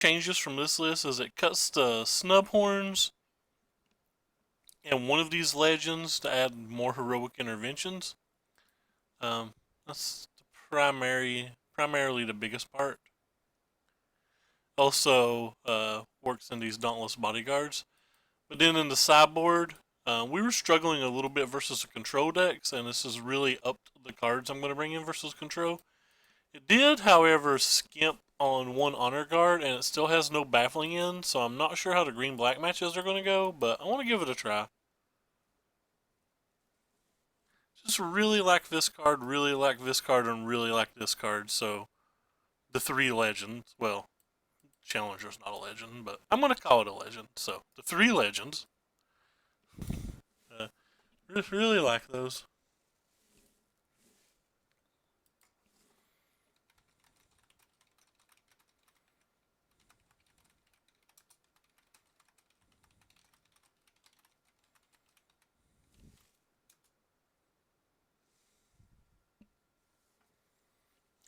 changes from this list is it cuts the snub horns and one of these legends to add more heroic interventions. That's the primarily the biggest part. Also, works in these Dauntless Bodyguards. But then in the sideboard, we were struggling a little bit versus the control decks, and this is really up to the cards I'm going to bring in versus control. It did, however, skimp on one honor guard, and it still has no baffling in, so I'm not sure how the green-black matches are going to go, but I want to give it a try. Just really like this card, really like this card, and really like this card, so the three legends, well, Challenger's not a legend, but I'm going to call it a legend, so the three legends, uh, really like those.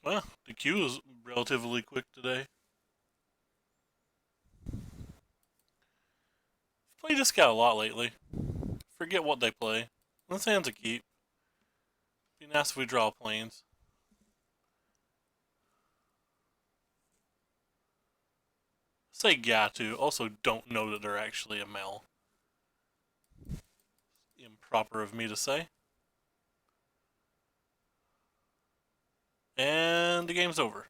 Well, the queue is relatively quick today. Played this guy a lot lately. Forget what they play. This hand's a keep. Be nice if we draw planes. Say Gatu. Also don't know that they're actually a male. Improper of me to say. And the game's over.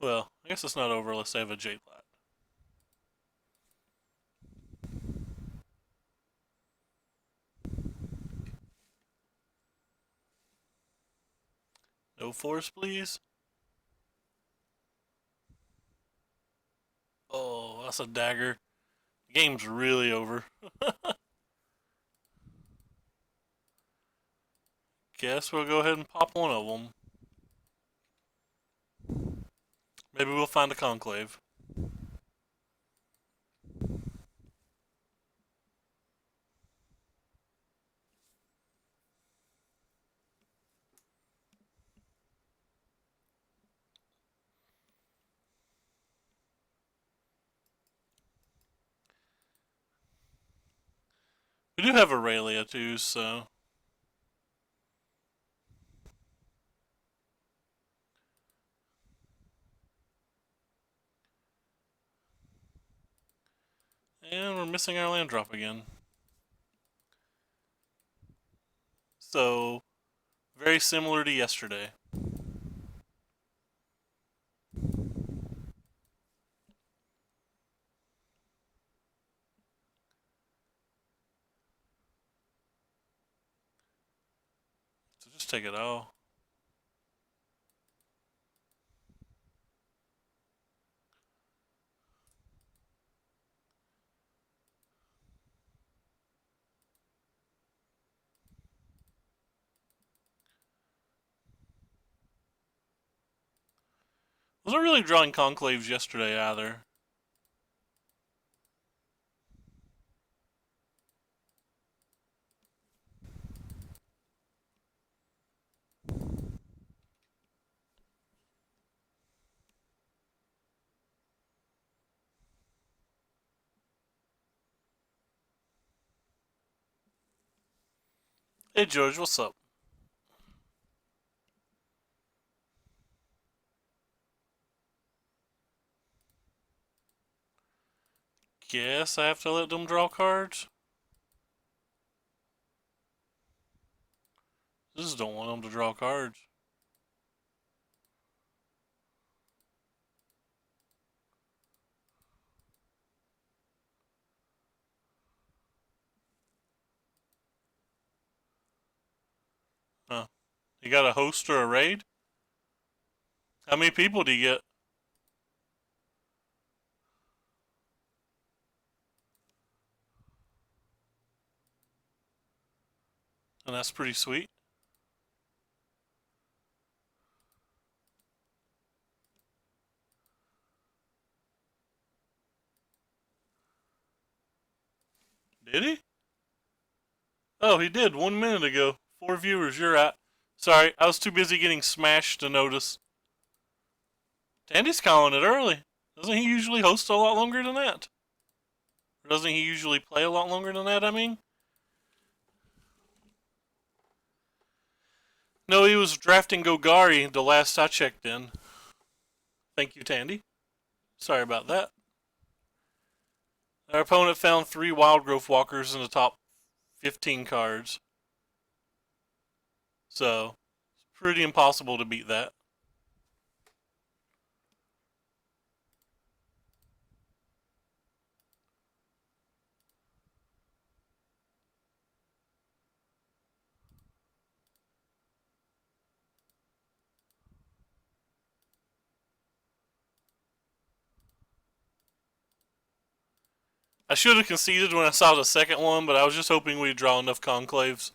Well, I guess it's not over unless they have a Jade Lat. No force, please. Oh, that's a dagger. The game's really over. Guess we'll go ahead and pop one of them. Maybe we'll find a conclave. We do have Aurelia too, so. And we're missing our land drop again. So, very similar to yesterday. So just take it all. Wasn't really drawing conclaves yesterday either. Hey George, what's up? Guess I have to let them draw cards. Just don't want them to draw cards. Huh. You got a host or a raid? How many people do you get? And that's pretty sweet. Did he? Oh, he did 1 minute ago. 4 viewers, you're at. Sorry, I was too busy getting smashed to notice. Tandy's calling it early. Doesn't he usually host a lot longer than that? Or doesn't he usually play a lot longer than that, I mean? No, he was drafting Gogari the last I checked in. Thank you, Tandy. Sorry about that. Our opponent found 3 Wild Growth Walkers in the top 15 cards. So, it's pretty impossible to beat that. I should have conceded when I saw the second one, but I was just hoping we'd draw enough conclaves.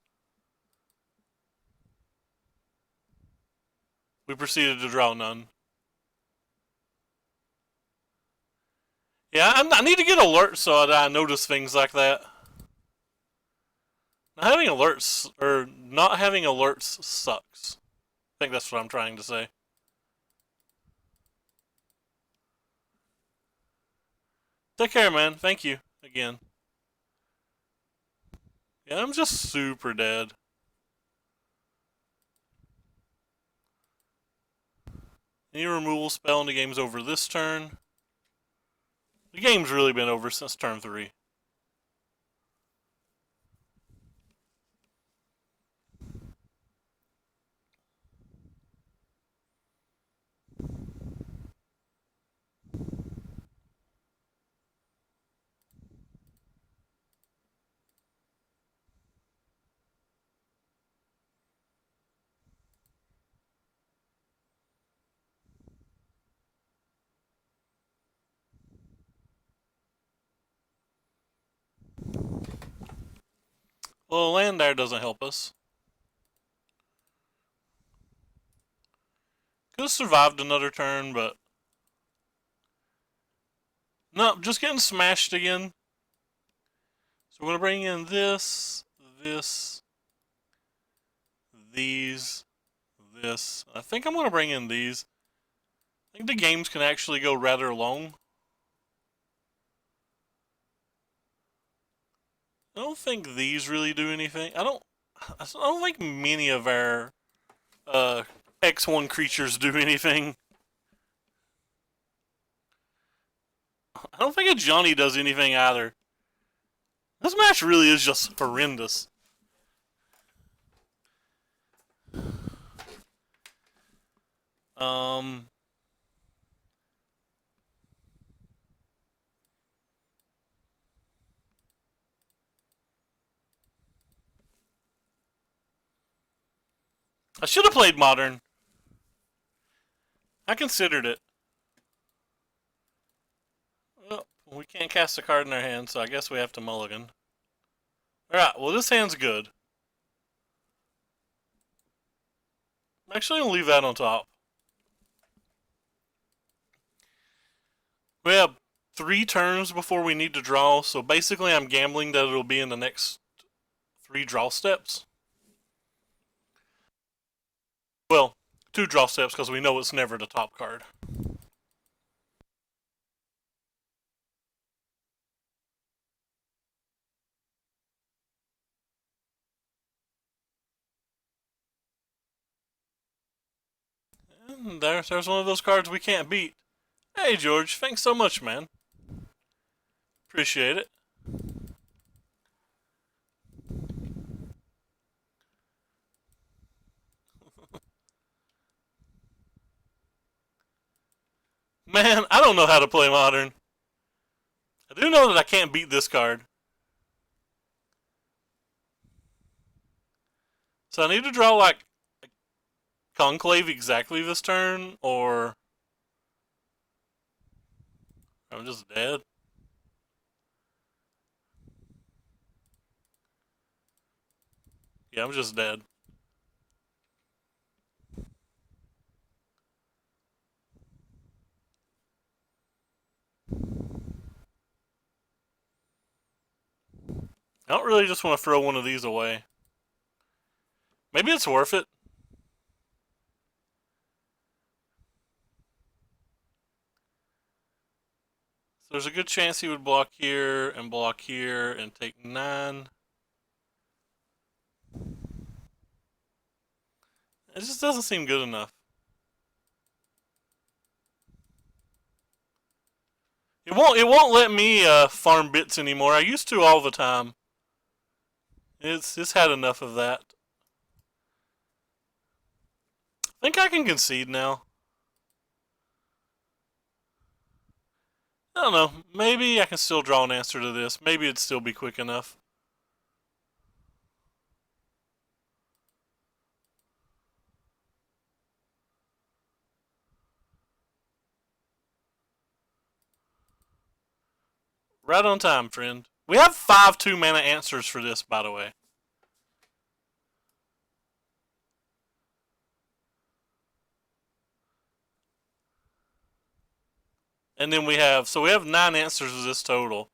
We proceeded to draw none. Yeah, I need to get alerts so that I notice things like that. Not having alerts sucks. I think that's what I'm trying to say. Take care, man. Thank you again. Yeah, I'm just super dead. Any removal spell and the game's over this turn. The game's really been over since turn 3. Well, land there doesn't help us. Could have survived another turn, but... No, just getting smashed again. So we're going to bring in this, these, this. I think I'm going to bring in these. I think the games can actually go rather long. I don't think these really do anything. I don't think many of our X1 creatures do anything. I don't think a Johnny does anything either. This match really is just horrendous. I should have played Modern. I considered it. Well, we can't cast a card in our hand, so I guess we have to mulligan. Alright, well this hand's good. I'm actually going to leave that on top. We have 3 turns before we need to draw, so basically I'm gambling that it'll be in the next 3 draw steps. Well, 2 draw steps because we know it's never the top card. And there's one of those cards we can't beat. Hey George, thanks so much, man. Appreciate it. Man, I don't know how to play Modern. I do know that I can't beat this card. So I need to draw like Conclave exactly this turn, or I'm just dead. Yeah, I'm just dead. I don't really just want to throw one of these away. Maybe it's worth it. there's a good chance he would block here and take 9. It just doesn't seem good enough. It won't let me farm bits anymore. I used to all the time. It's had enough of that. I think I can concede now. I don't know. Maybe I can still draw an answer to this. Maybe it'd still be quick enough. Right on time, friend. We have 5 2-mana answers for this, by the way. And then we have 9 answers to this total.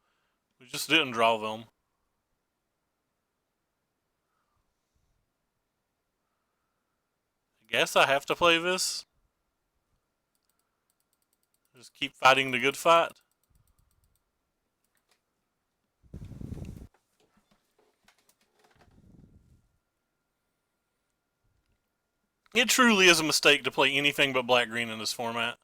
We just didn't draw them. I guess I have to play this. Just keep fighting the good fight. It truly is a mistake to play anything but black-green in this format.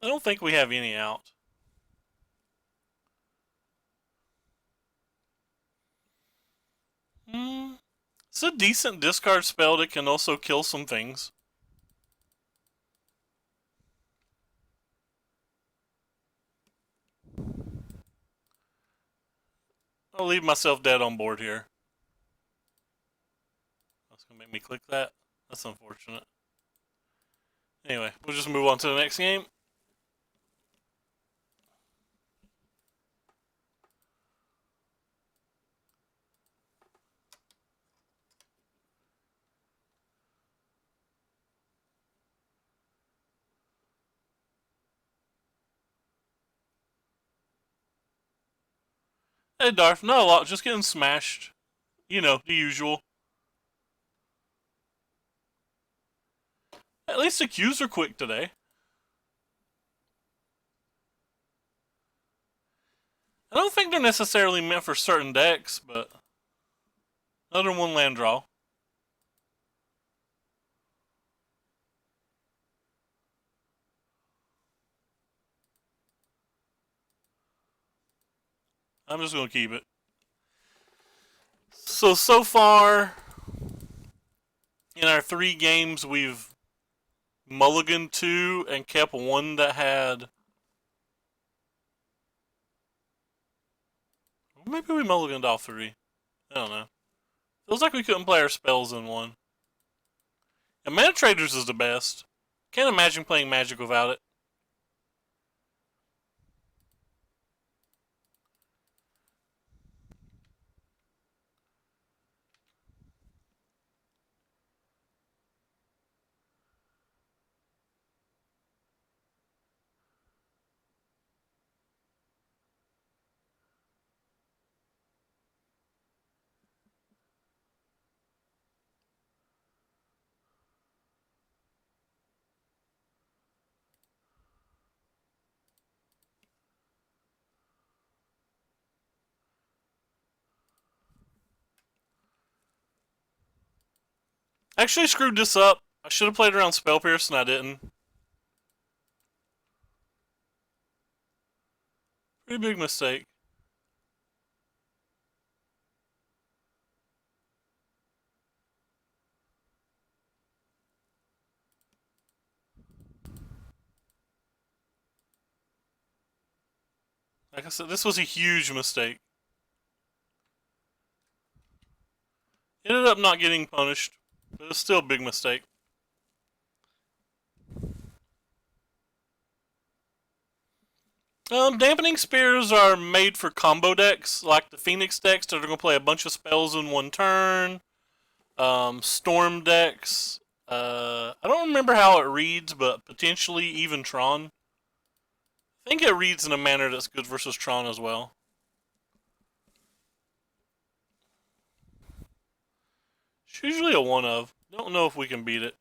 I don't think we have any out. It's a decent discard spell that can also kill some things. I'll leave myself dead on board here. That's going to make me click that. That's unfortunate. Anyway, we'll just move on to the next game. Hey Darth, not a lot, just getting smashed. You know, the usual. At least the queues are quick today. I don't think they're necessarily meant for certain decks, but another 1 land draw. I'm just going to keep it. So far, in our 3 games, we've mulliganed 2 and kept 1 that had... Maybe we mulliganed all 3. I don't know. Feels like we couldn't play our spells in 1. And Mana Traders is the best. Can't imagine playing Magic without it. I actually screwed this up. I should have played around Spell Pierce and I didn't. Pretty big mistake. Like I said, this was a huge mistake. Ended up not getting punished, but it's still a big mistake. Dampening Spears are made for combo decks, like the Phoenix decks that are going to play a bunch of spells in 1 turn. Storm decks, I don't remember how it reads, but potentially even Tron. I think it reads in a manner that's good versus Tron as well. It's usually a one of. Don't know if we can beat it.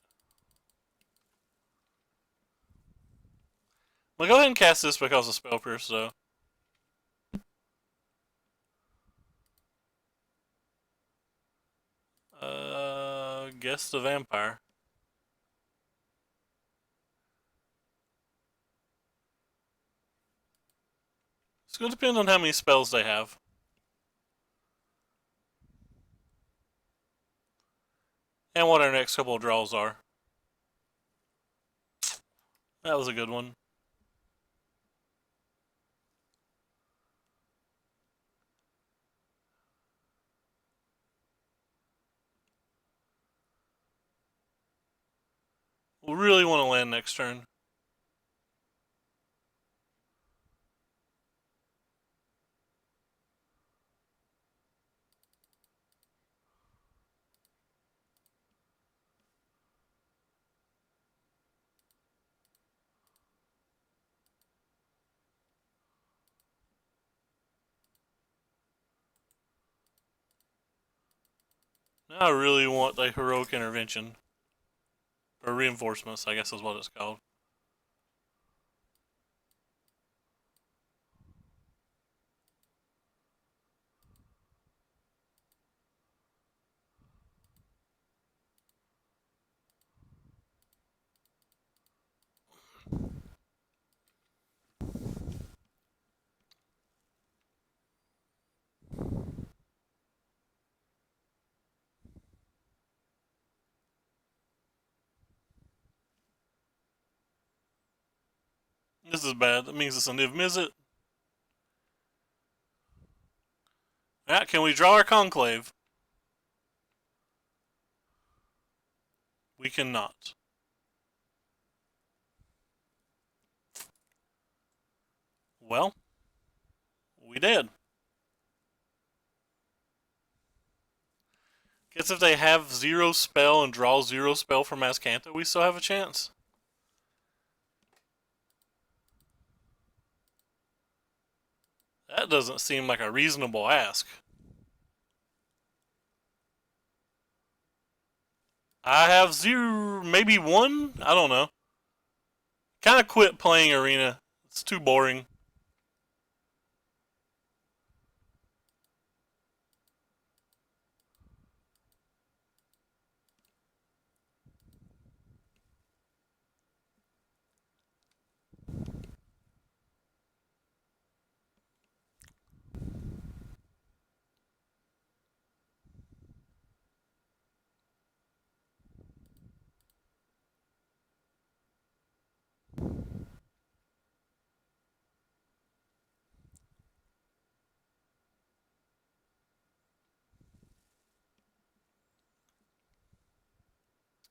I'll go ahead and cast this because of Spell Pierce, though. Guess the Vampire. It's going to depend on how many spells they have. And what our next couple of draws are. That was a good one. We really want to land next turn. Now I really want the Heroic Intervention. Or Reinforcements, I guess is what it's called. This is bad. That means it's a Niv Mizzet. Alright, can we draw our Conclave? We cannot. Well, we did. Guess if they have 0 spell and draw 0 spell from Azcanta, we still have a chance. That doesn't seem like a reasonable ask. I have 0, maybe 1? I don't know. Kind of quit playing Arena. It's too boring.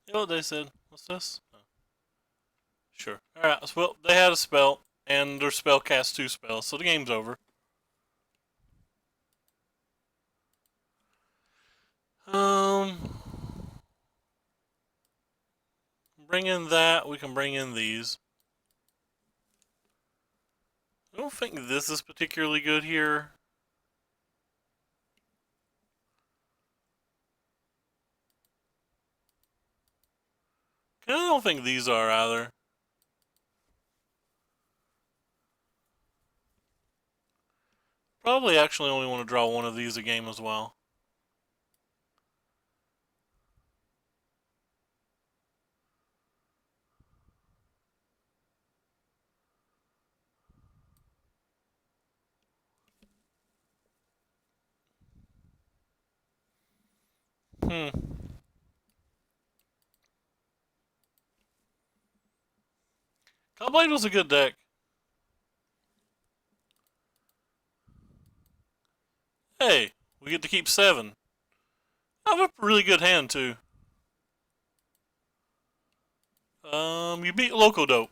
You know what they said? What's this? Oh. Sure. Alright, well, they had a spell, and their spell cast 2 spells, so the game's over. Bring in that, we can bring in these. I don't think this is particularly good here. I don't think these are either. Probably actually only want to draw one of these a game as well. Cobblade was a good deck. Hey, we get to keep 7. I have a really good hand too. You beat Loco Dope.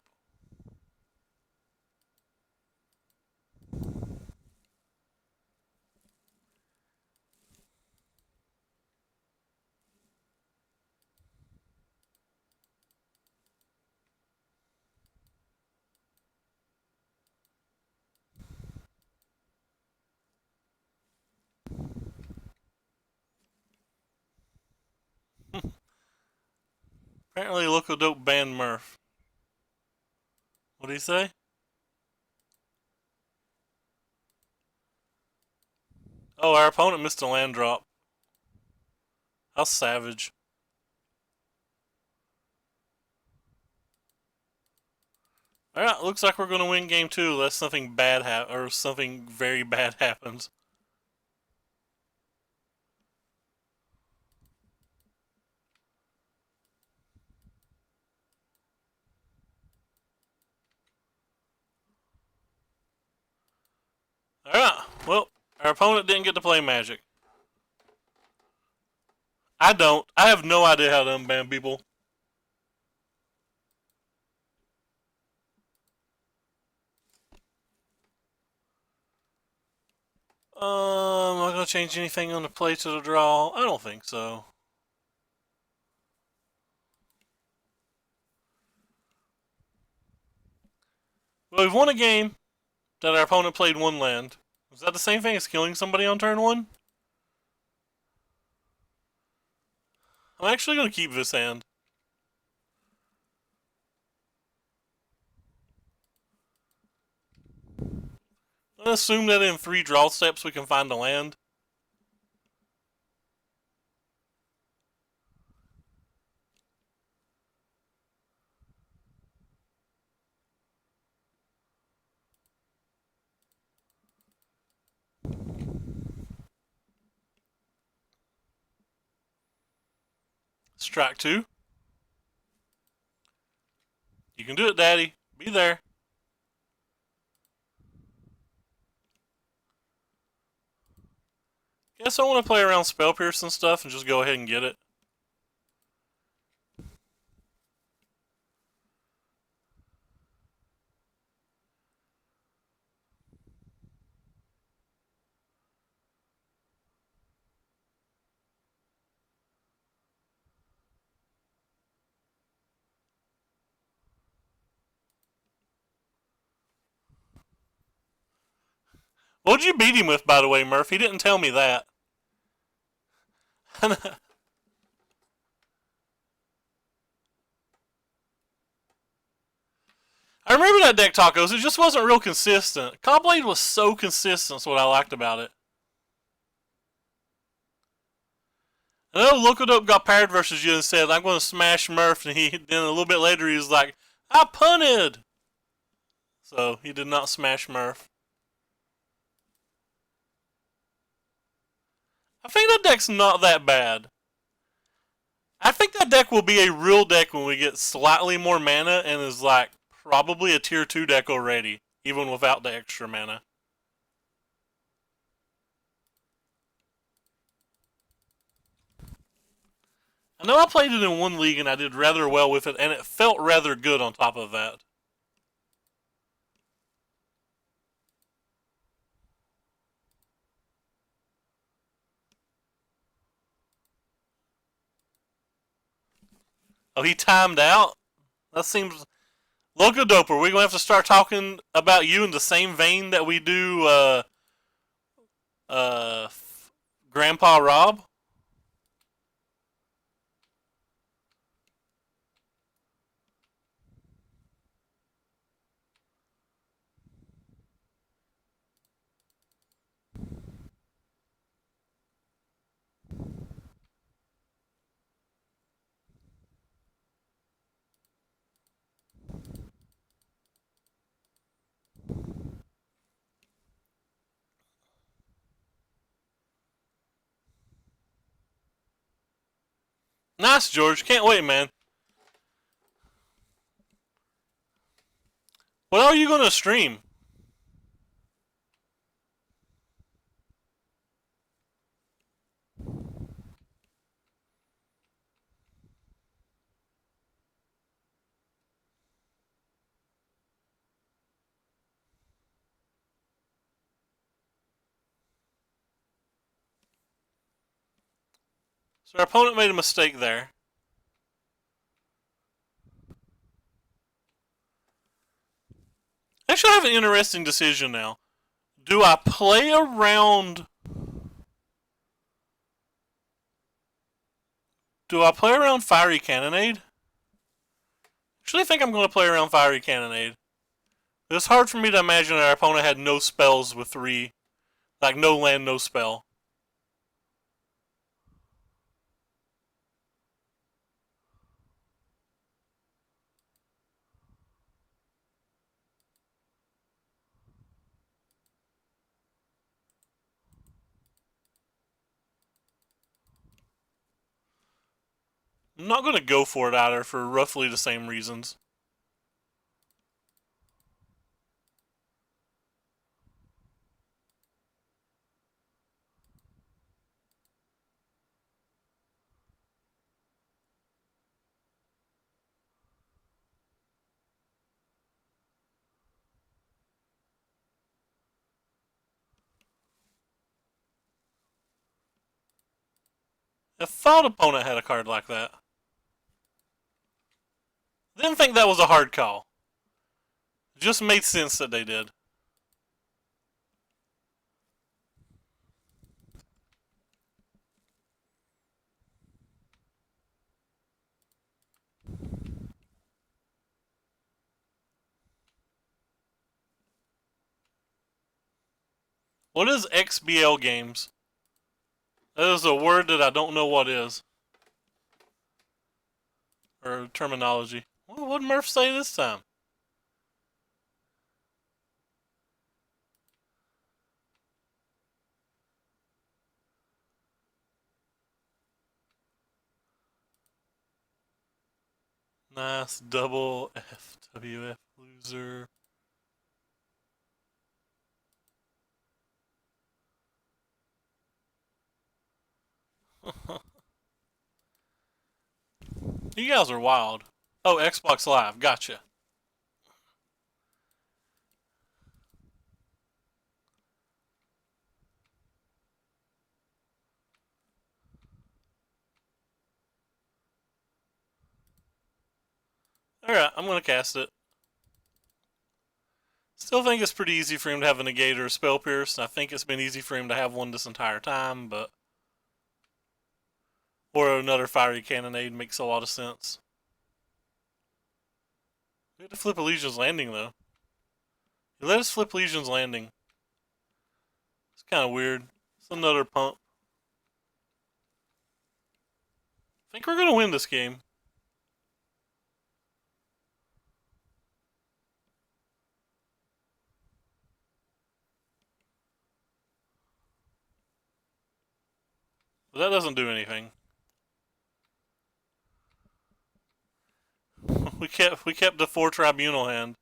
Apparently Local Dope banned Murph. What do you say? Oh, our opponent missed a land drop. How savage. Alright, looks like we're going to win game 2 unless something bad or something very bad happens. Alright, well, our opponent didn't get to play Magic. I don't. I have no idea how to unban people. Am I going to change anything on the play to the draw? I don't think so. Well, we've won a game that our opponent played one land. Was that the same thing as killing somebody on turn 1? I'm actually going to keep this hand. I'm going to assume that in 3 draw steps we can find a land. Strike 2. You can do it, Daddy. Be there. Guess I want to play around Spell Pierce and stuff and just go ahead and get it. What'd you beat him with, by the way, Murph? He didn't tell me that. I remember that deck, Tacos. It just wasn't real consistent. Cobblade was so consistent. That's what I liked about it. I know Local Dope got paired versus you and said, I'm going to smash Murph. And then a little bit later, he was like, I punted. So he did not smash Murph. I think that deck's not that bad. I think that deck will be a real deck when we get slightly more mana and is like probably a tier 2 deck already, even without the extra mana. I know I played it in one league and I did rather well with it, and it felt rather good on top of that. Oh, he timed out? That seems... Loco Doper, we're going to have to start talking about you in the same vein that we do, Grandpa Rob? Nice, George. Can't wait, man. What are you going to stream? So our opponent made a mistake there. Actually, I have an interesting decision now. Do I play around... Do I play around Fiery Cannonade? Actually, I think I'm going to play around Fiery Cannonade. It's hard for me to imagine our opponent had no spells with 3. Like, no land, no spell. I'm not going to go for it either for roughly the same reasons. I thought opponent had a card like that. Didn't think that was a hard call. It just made sense that they did. What is XBL games? That is a word that I don't know what is. Or terminology. Well, what did Murph say this time? Nice double FWF loser. You guys are wild. Oh, Xbox Live. Gotcha. Alright, I'm going to cast it. Still think it's pretty easy for him to have a negate or a spell pierce. I think it's been easy for him to have one this entire time, but. Or another fiery cannonade makes a lot of sense. We had to flip a Legion's Landing, though. He let us flip Legion's Landing. It's kind of weird. It's another pump. I think we're going to win this game. But that doesn't do anything. we kept the 4 Tribunal hand.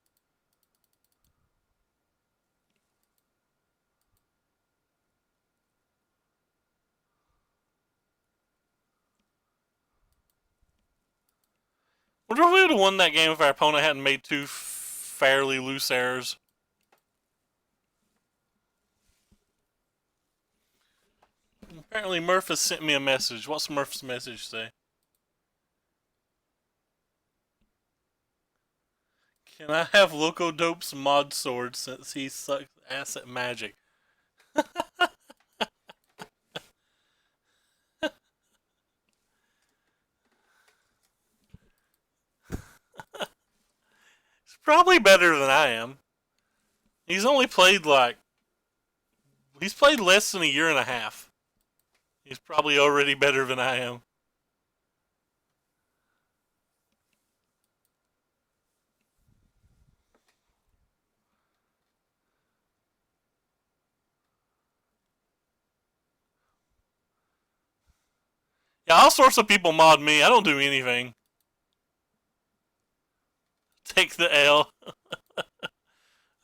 Wonder if we would have won that game if our opponent hadn't made 2 fairly loose errors. Apparently Murph has sent me a message. What's Murph's message say? Can I have Loco Dope's mod sword since he sucks ass at magic? He's probably better than I am. He's only played he's played less than a year and a half. He's probably already better than I am. Yeah, all sorts of people mod me. I don't do anything. Take the L.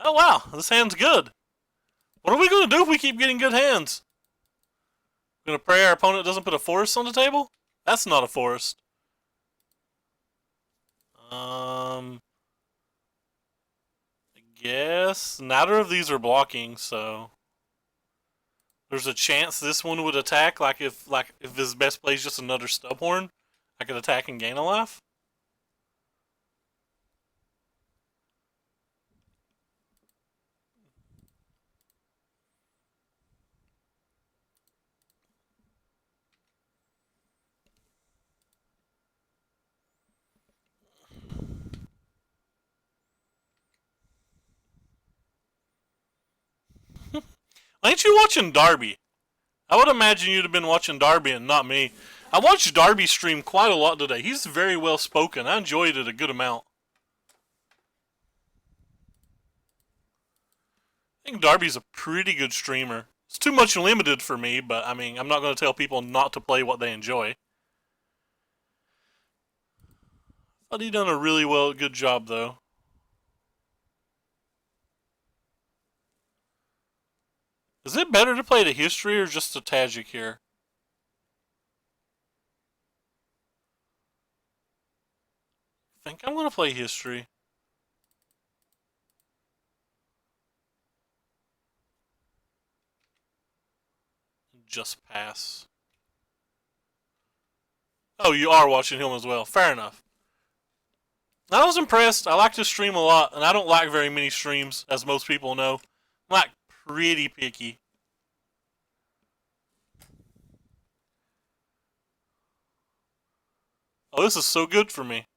Oh wow, this hand's good. What are we going to do if we keep getting good hands? We're going to pray our opponent doesn't put a forest on the table? That's not a forest. I guess neither of these are blocking, so there's a chance this one would attack. Like if his best play is just another Stubhorn, I could attack and gain a life. Ain't you watching Darby? I would imagine you'd have been watching Darby and not me. I watched Darby stream quite a lot today. He's very well spoken. I enjoyed it a good amount. I think Darby's a pretty good streamer. It's too much limited for me, but I mean, I'm not going to tell people not to play what they enjoy. Thought he done a really good job though. Is it better to play the history or just the Tajik here? I think I'm going to play history. Just pass. Oh, you are watching him as well. Fair enough. I was impressed. I like to stream a lot, and I don't like very many streams, as most people know. I'm like pretty picky. Oh, this is so good for me.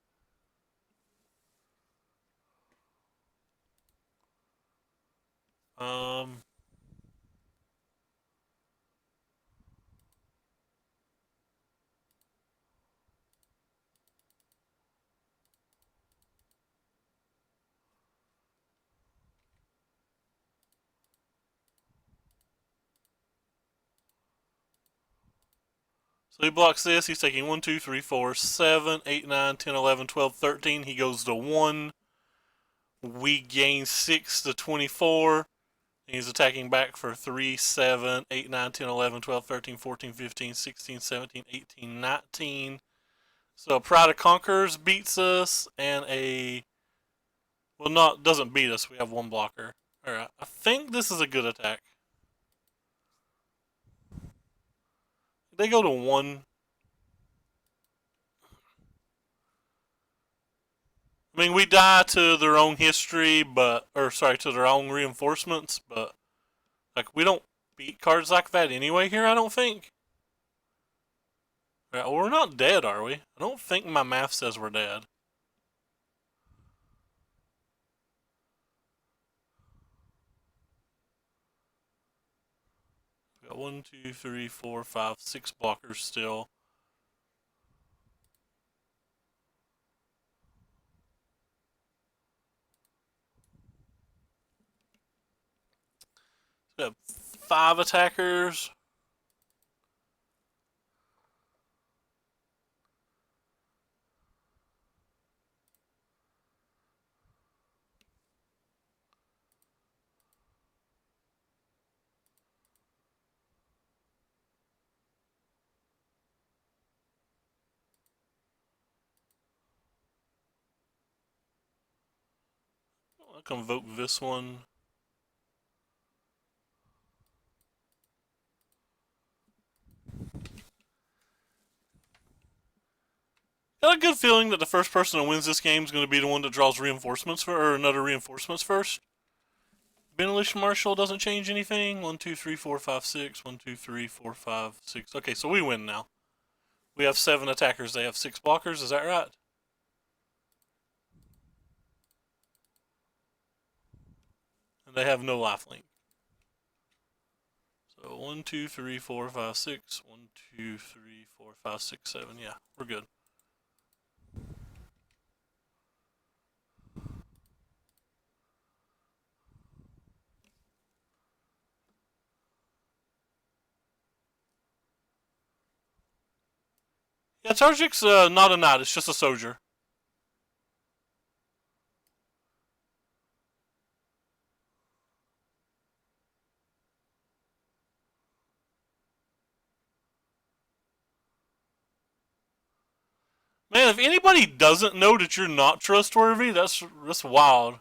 So he blocks this. He's taking 1, 2, 3, 4, 7, 8, 9, 10, 11, 12, 13. He goes to 1. We gain 6 to 24. He's attacking back for 3, 7, 8, 9, 10, 11, 12, 13, 14, 15, 16, 17, 18, 19. So Pride of Conquerors beats us, and doesn't beat us. We have one blocker. Alright, I think this is a good attack. They go to 1. I mean, we die to their own history, to their own reinforcements, but, like, we don't beat cards like that anyway here, I don't think. Well, we're not dead, are we? I don't think my math says we're dead. We got 1, 2, 3, 4, 5, 6 blockers still. We have 5 attackers. I'll convoke this one. Got a good feeling that the first person that wins this game is going to be the one that draws reinforcements or another reinforcements first. Benelish Marshall doesn't change anything. 1, 2, 3, 4, 5, 6. 1, 2, 3, 4, 5, 6. Okay, so we win now. We have 7 attackers. They have 6 blockers. Is that right? And they have no lifelink. So 1, 2, 3, 4, 5, 6. 1, 2, 3, 4, 5, 6, 7. Yeah, we're good. Yeah, Tarjik's not a knight. It's just a soldier. Man, if anybody doesn't know that you're not trustworthy, that's wild.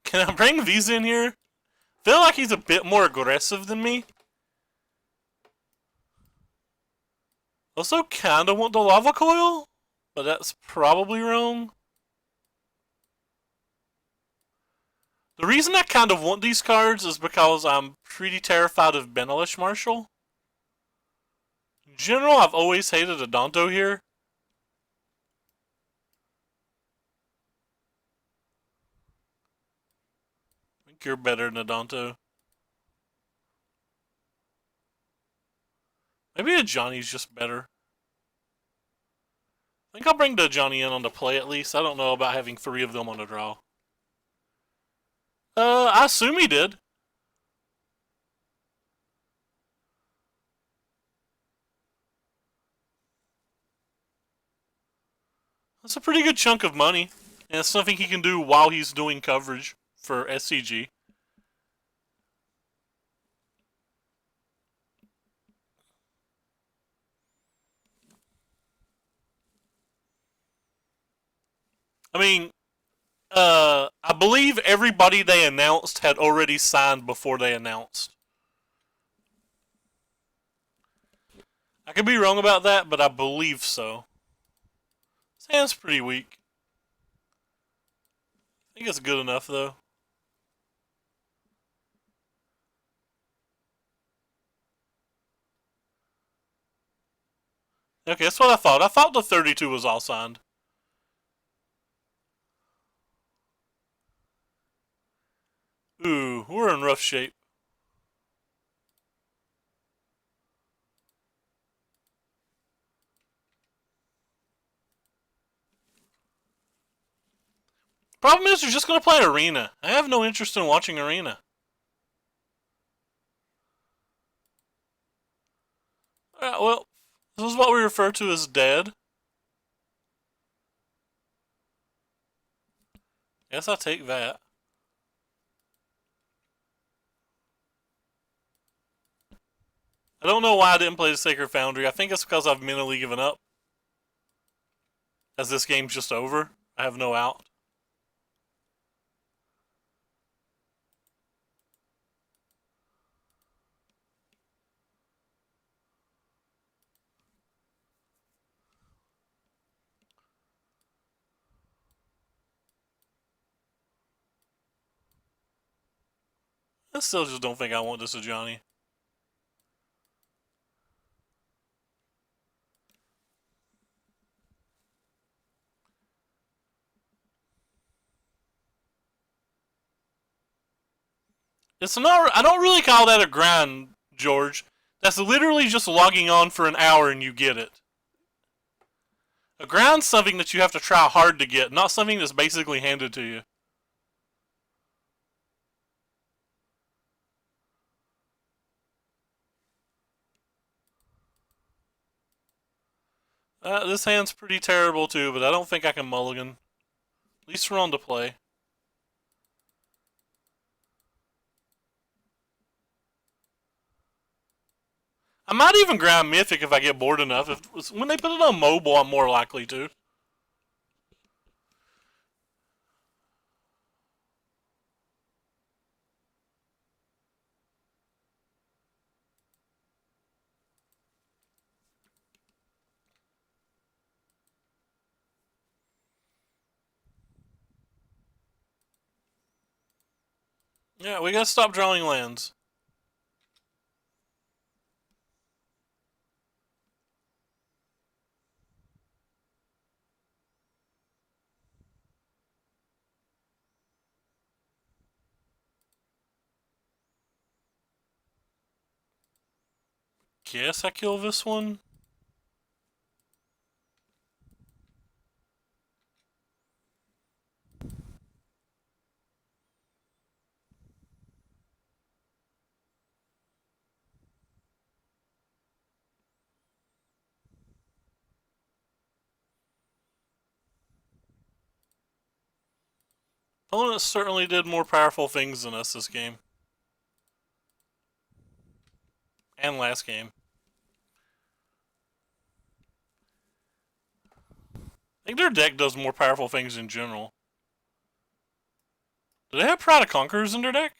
Can I bring these in here? Feel like he's a bit more aggressive than me. Also, kinda want the lava coil, but that's probably wrong. The reason I kind of want these cards is because I'm pretty terrified of Benelish Marshall. In general, I've always hated Adonto here. I think you're better than Adonto. Maybe a Johnny's just better. I think I'll bring the Johnny in on the play at least. I don't know about having 3 of them on the draw. I assume he did. That's a pretty good chunk of money. And it's something he can do while he's doing coverage for SCG. I mean, I believe everybody they announced had already signed before they announced. I could be wrong about that, but I believe so. His hand's pretty weak. I think it's good enough, though. Okay, that's what I thought. I thought the 32 was all signed. Ooh, we're in rough shape. Problem is, they're just going to play Arena. I have no interest in watching Arena. Alright, well, this is what we refer to as dead. Guess I'll take that. I don't know why I didn't play the Sacred Foundry. I think it's because I've mentally given up. As this game's just over, I have no out. I still just don't think I want this Ajani. It's not. I don't really call that a grind, George. That's literally just logging on for an hour and you get it. A grind's something that you have to try hard to get, not something that's basically handed to you. This hand's pretty terrible too, but I don't think I can mulligan. At least we're on to play. I might even grind Mythic if I get bored enough. When they put it on mobile, I'm more likely to. Yeah, we gotta stop drawing lands. Guess I kill this one. Opponent certainly did more powerful things than us this game. And last game. I think their deck does more powerful things in general. Do they have Pride of Conquerors in their deck?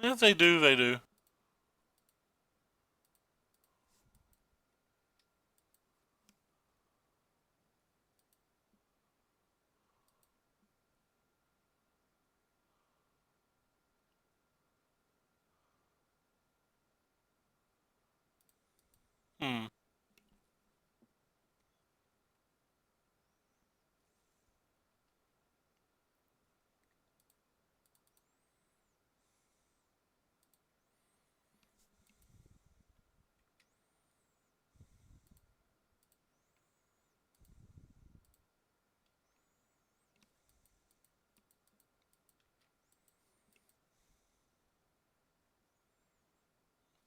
If they do, they do. Hmm.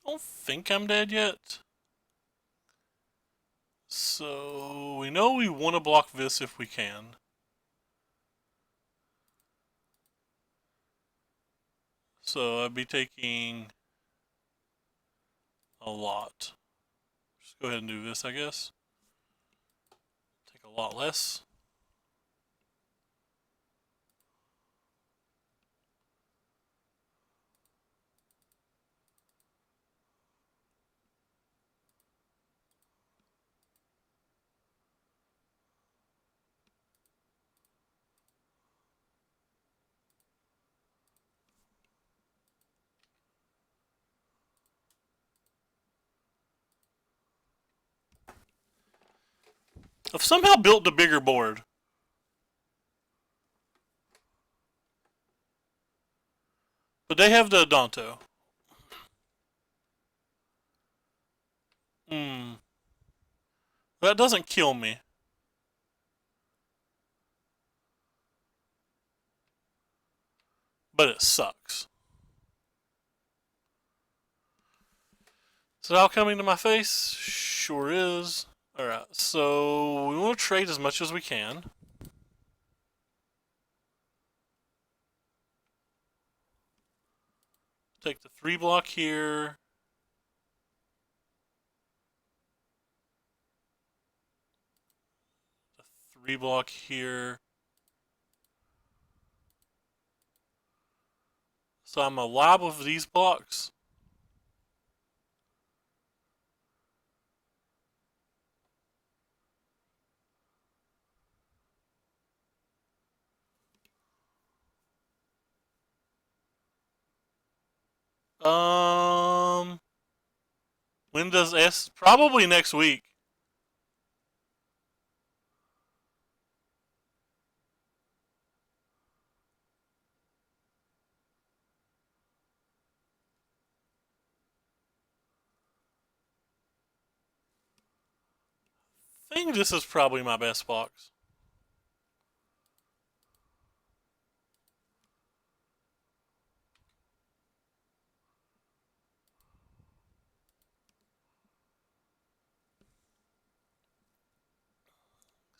I don't think I'm dead yet. So we know we want to block this if we can. So I'd be taking a lot. Just go ahead and do this, I guess. Take a lot less. I've somehow built the bigger board. But they have the Adonto. Hmm. That doesn't kill me. But it sucks. Is it all coming to my face? Sure is. Alright, so we want to trade as much as we can. Take the 3 block here. The 3 block here. So I'm alive with these blocks. Um, when does S? Probably next week. I think this is probably my best box.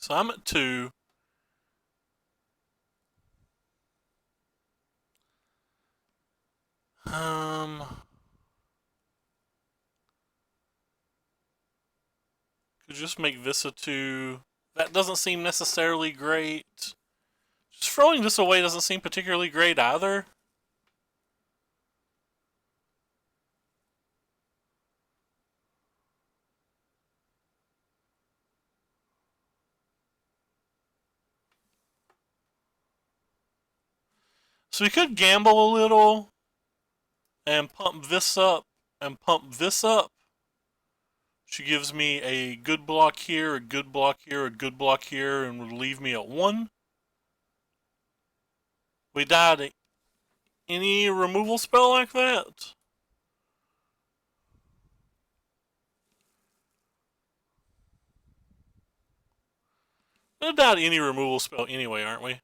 So I'm at 2. Could just make this a 2. That doesn't seem necessarily great. Just throwing this away doesn't seem particularly great either. So we could gamble a little and pump this up and pump this up. She gives me a good block here, a good block here, a good block here, and would leave me at 1. We died. Any removal spell like that? We'll die any removal spell anyway, aren't we?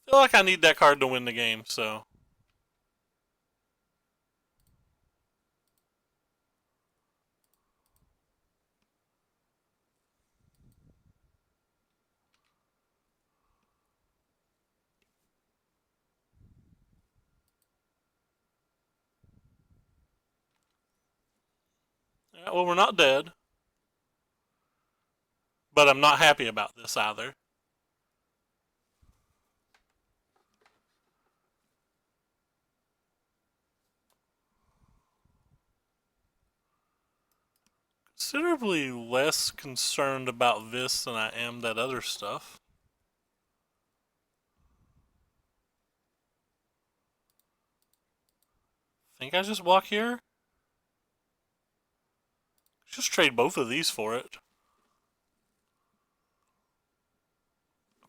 I feel like I need that card to win the game, so. Yeah, well, we're not dead. But I'm not happy about this either. Considerably less concerned about this than I am that other stuff. think I just block here. Just trade both of these for it.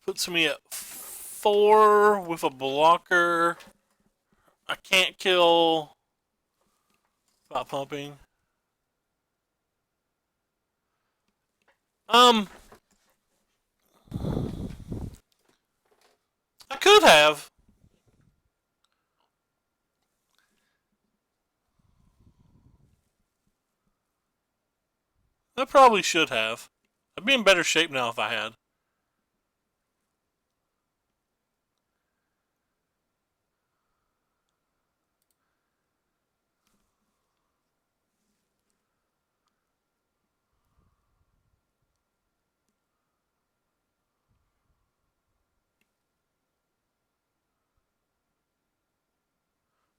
Puts me at 4 with a blocker. I can't kill without pumping. I could have. I probably should have. I'd be in better shape now if I had.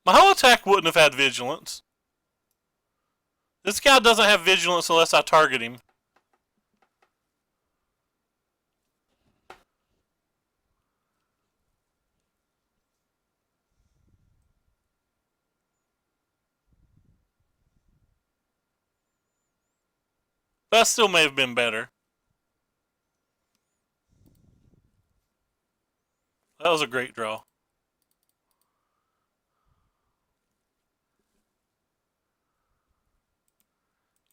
My whole attack wouldn't have had vigilance. This guy doesn't have vigilance unless I target him. That still may have been better. That was a great draw.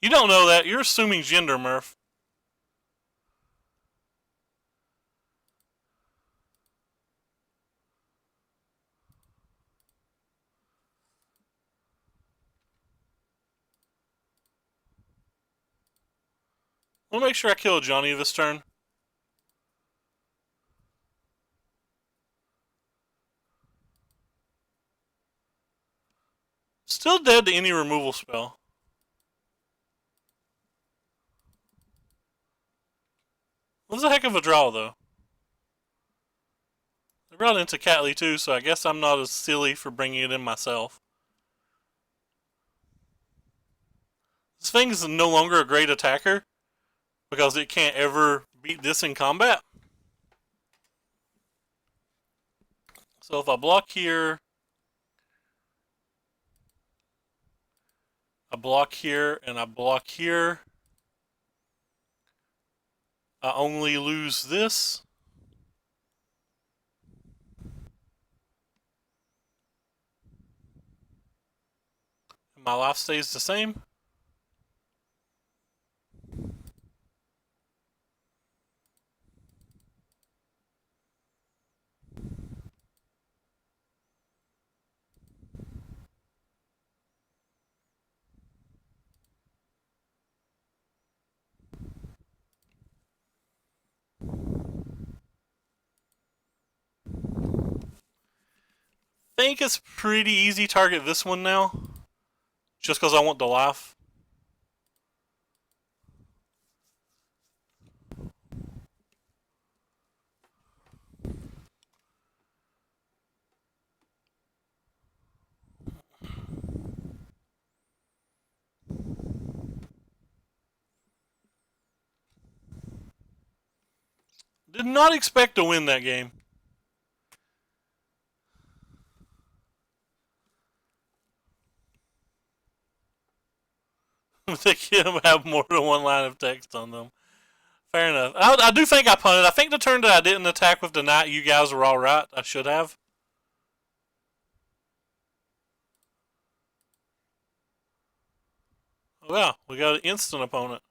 You don't know that. You're assuming gender, Murph. I'll make sure I kill Johnny this turn. Still dead to any removal spell. That was a heck of a draw, though. I brought into Catley too, so I guess I'm not as silly for bringing it in myself. This thing is no longer a great attacker because it can't ever beat this in combat. So if I block here, I block here, and I block here, I only lose this. And my life stays the same. I think it's pretty easy target this one now. Just because I want the life. Did not expect to win that game. They can have more than one line of text on them. Fair enough. I do think I punted. I think the turn that I didn't attack with the knight, you guys were all right. I should have. Oh yeah, we got an instant opponent.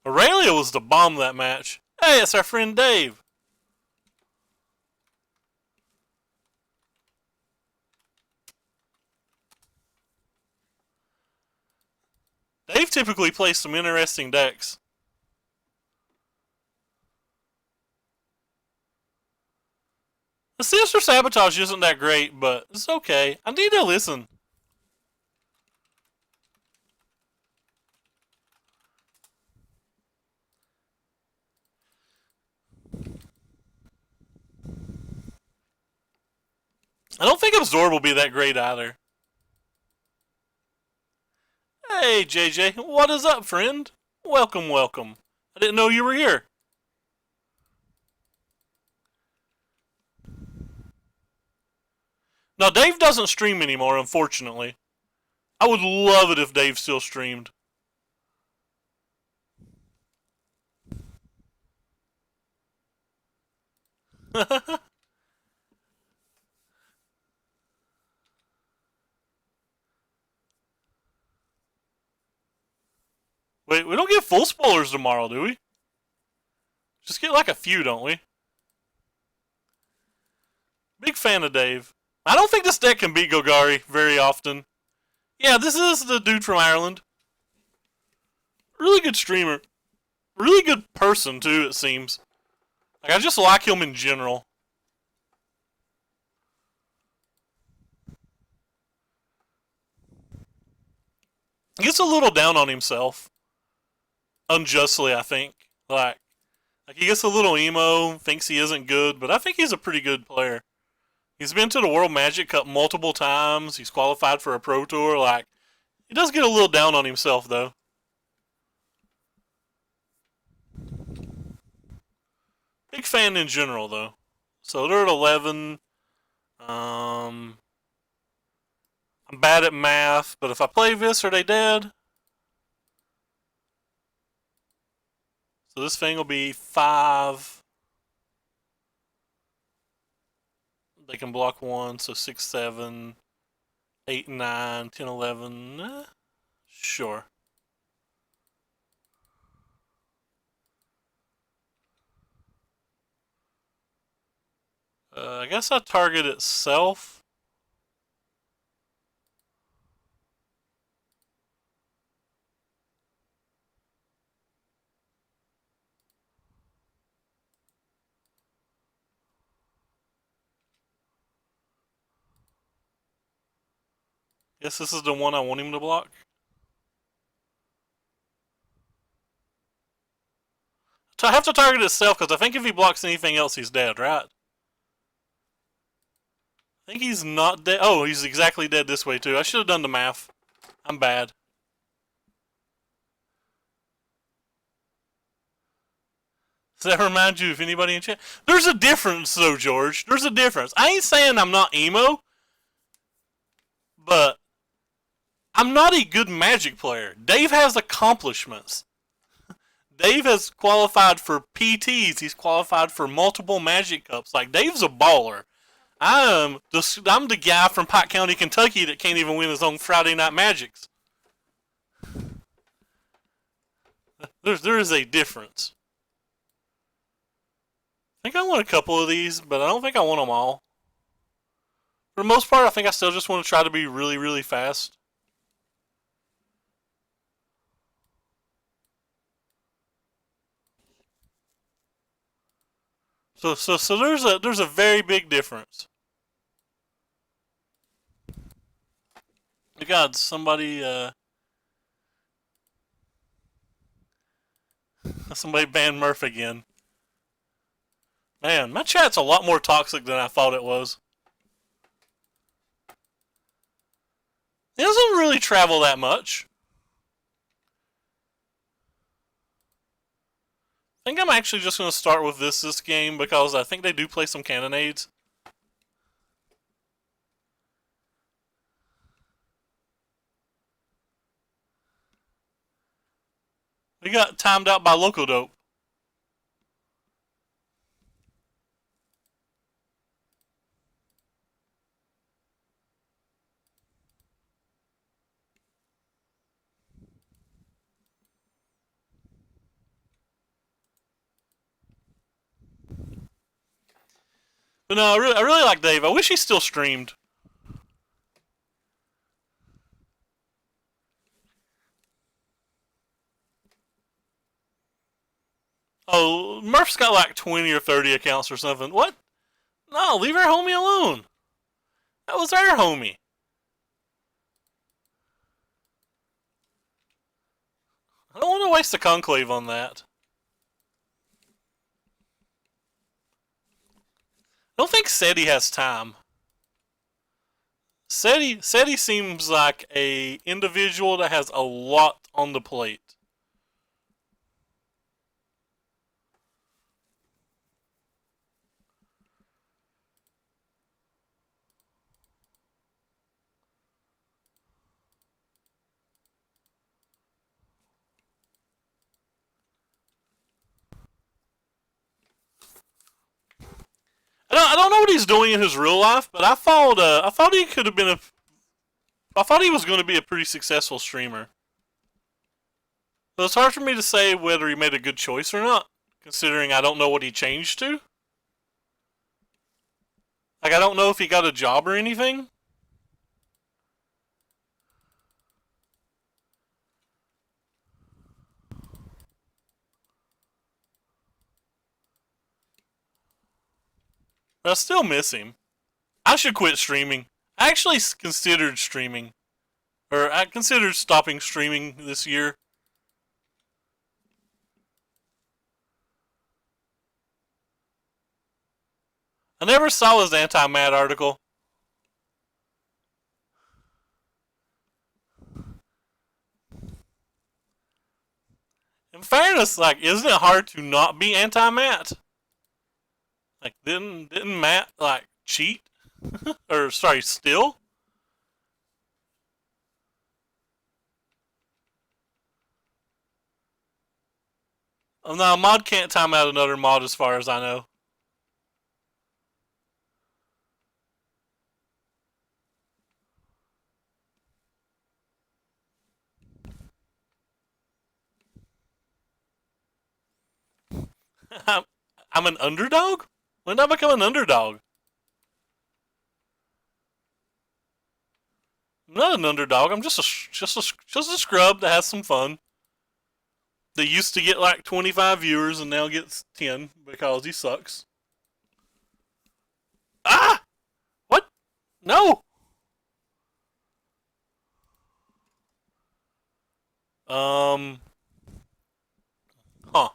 Aurelia was the bomb that match. Hey, it's our friend Dave. Dave typically plays some interesting decks. The Sinister Sabotage isn't that great, but it's okay. I need to listen. I don't think Absorb will be that great either. Hey, JJ, what is up, friend? Welcome, welcome. I didn't know you were here. No, Dave doesn't stream anymore, unfortunately. I would love it if Dave still streamed. Wait, we don't get full spoilers tomorrow, do we? Just get like a few, don't we? Big fan of Dave. I don't think this deck can beat Gogari very often. Yeah, this is the dude from Ireland. Really good streamer. Really good person, too, it seems. Like, I just like him in general. He gets a little down on himself. Unjustly, I think. Like he gets a little emo, thinks he isn't good, but I think he's a pretty good player. He's been to the World Magic Cup multiple times. He's qualified for a Pro Tour. Like, he does get a little down on himself, though. Big fan in general, though. So they're at 11. I'm bad at math, but if I play this, are they dead? So this thing will be 5. They can block 1, so 6, 7, 8, 9, 10, 11. Sure. I guess I target itself. Guess this is the one I want him to block. I have to target itself because I think if he blocks anything else, he's dead, right? I think he's not dead. Oh, he's exactly dead this way, too. I should have done the math. I'm bad. Does that remind you of anybody in chat? There's a difference, though, George. There's a difference. I ain't saying I'm not emo, but I'm not a good Magic player. Dave has accomplishments. Dave has qualified for PTs. He's qualified for multiple Magic Cups. Like, Dave's a baller. I'm the guy from Pike County, Kentucky that can't even win his own Friday Night Magics. There is a difference. I think I want a couple of these, but I don't think I want them all. For the most part, I think I still just want to try to be really, really fast. So there's a very big difference. God, somebody banned Murph again. Man, my chat's a lot more toxic than I thought it was. It doesn't really travel that much. I think I'm actually just going to start with this game because I think they do play some cannonades. We got timed out by Loco Dope. But no, I really like Dave. I wish he still streamed. Oh, Murph's got like 20 or 30 accounts or something. What? No, leave our homie alone. That was our homie. I don't want to waste a conclave on that. I don't think SETI has time. SETI seems like a individual that has a lot on the plate. I don't know what he's doing in his real life, but I thought he could have been I thought he was going to be a pretty successful streamer. So it's hard for me to say whether he made a good choice or not, considering I don't know what he changed to. Like, I don't know if he got a job or anything. But I still miss him. I should quit streaming. I actually considered streaming. Or I considered stopping streaming this year. I never saw his anti-Matt article. In fairness, like, isn't it hard to not be anti-Matt? Like, didn't Matt, like, cheat? Or, sorry, steal? Oh, no, a mod can't time out another mod as far as I know. I'm an underdog? When did I become an underdog? I'm not an underdog. I'm just a scrub that has some fun. That used to get like 25 viewers and now gets 10 because he sucks. Ah! What? No! Um. Huh.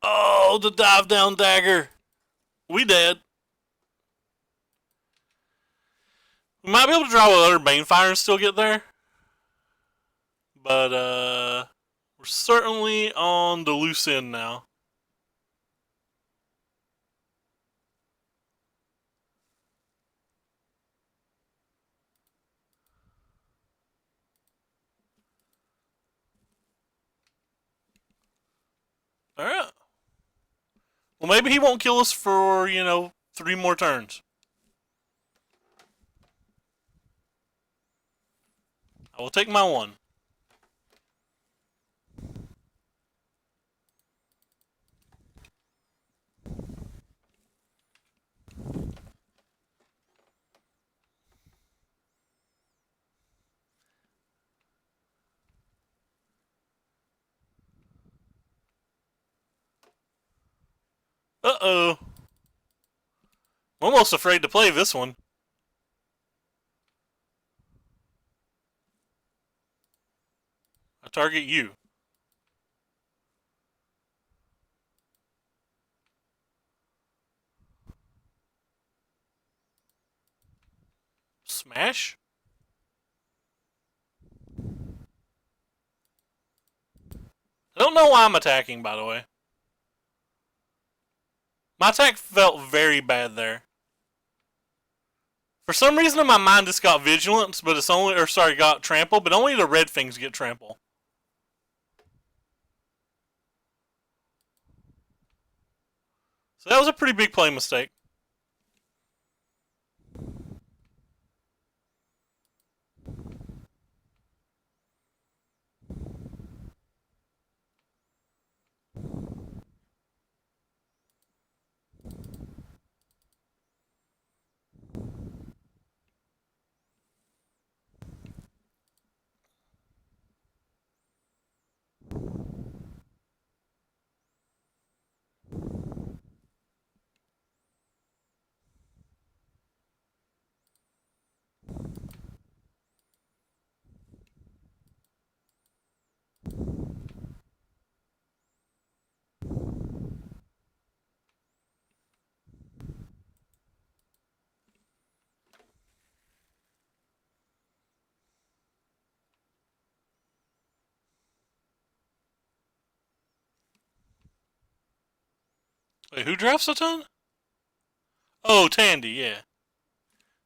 Oh, the dive down dagger. We dead. We might be able to draw another Banefire and still get there. But, we're certainly on the loose end now. Alright. Well, maybe he won't kill us for, 3 more turns. I will take my one. Uh-oh. I'm almost afraid to play this one. I target you. Smash? I don't know why I'm attacking, by the way. My attack felt very bad there. For some reason in my mind it's got vigilance, but it's only, or sorry, got trample, but only the red things get trample. So that was a pretty big play mistake. Wait, who drafts a ton? Oh, Tandy, yeah.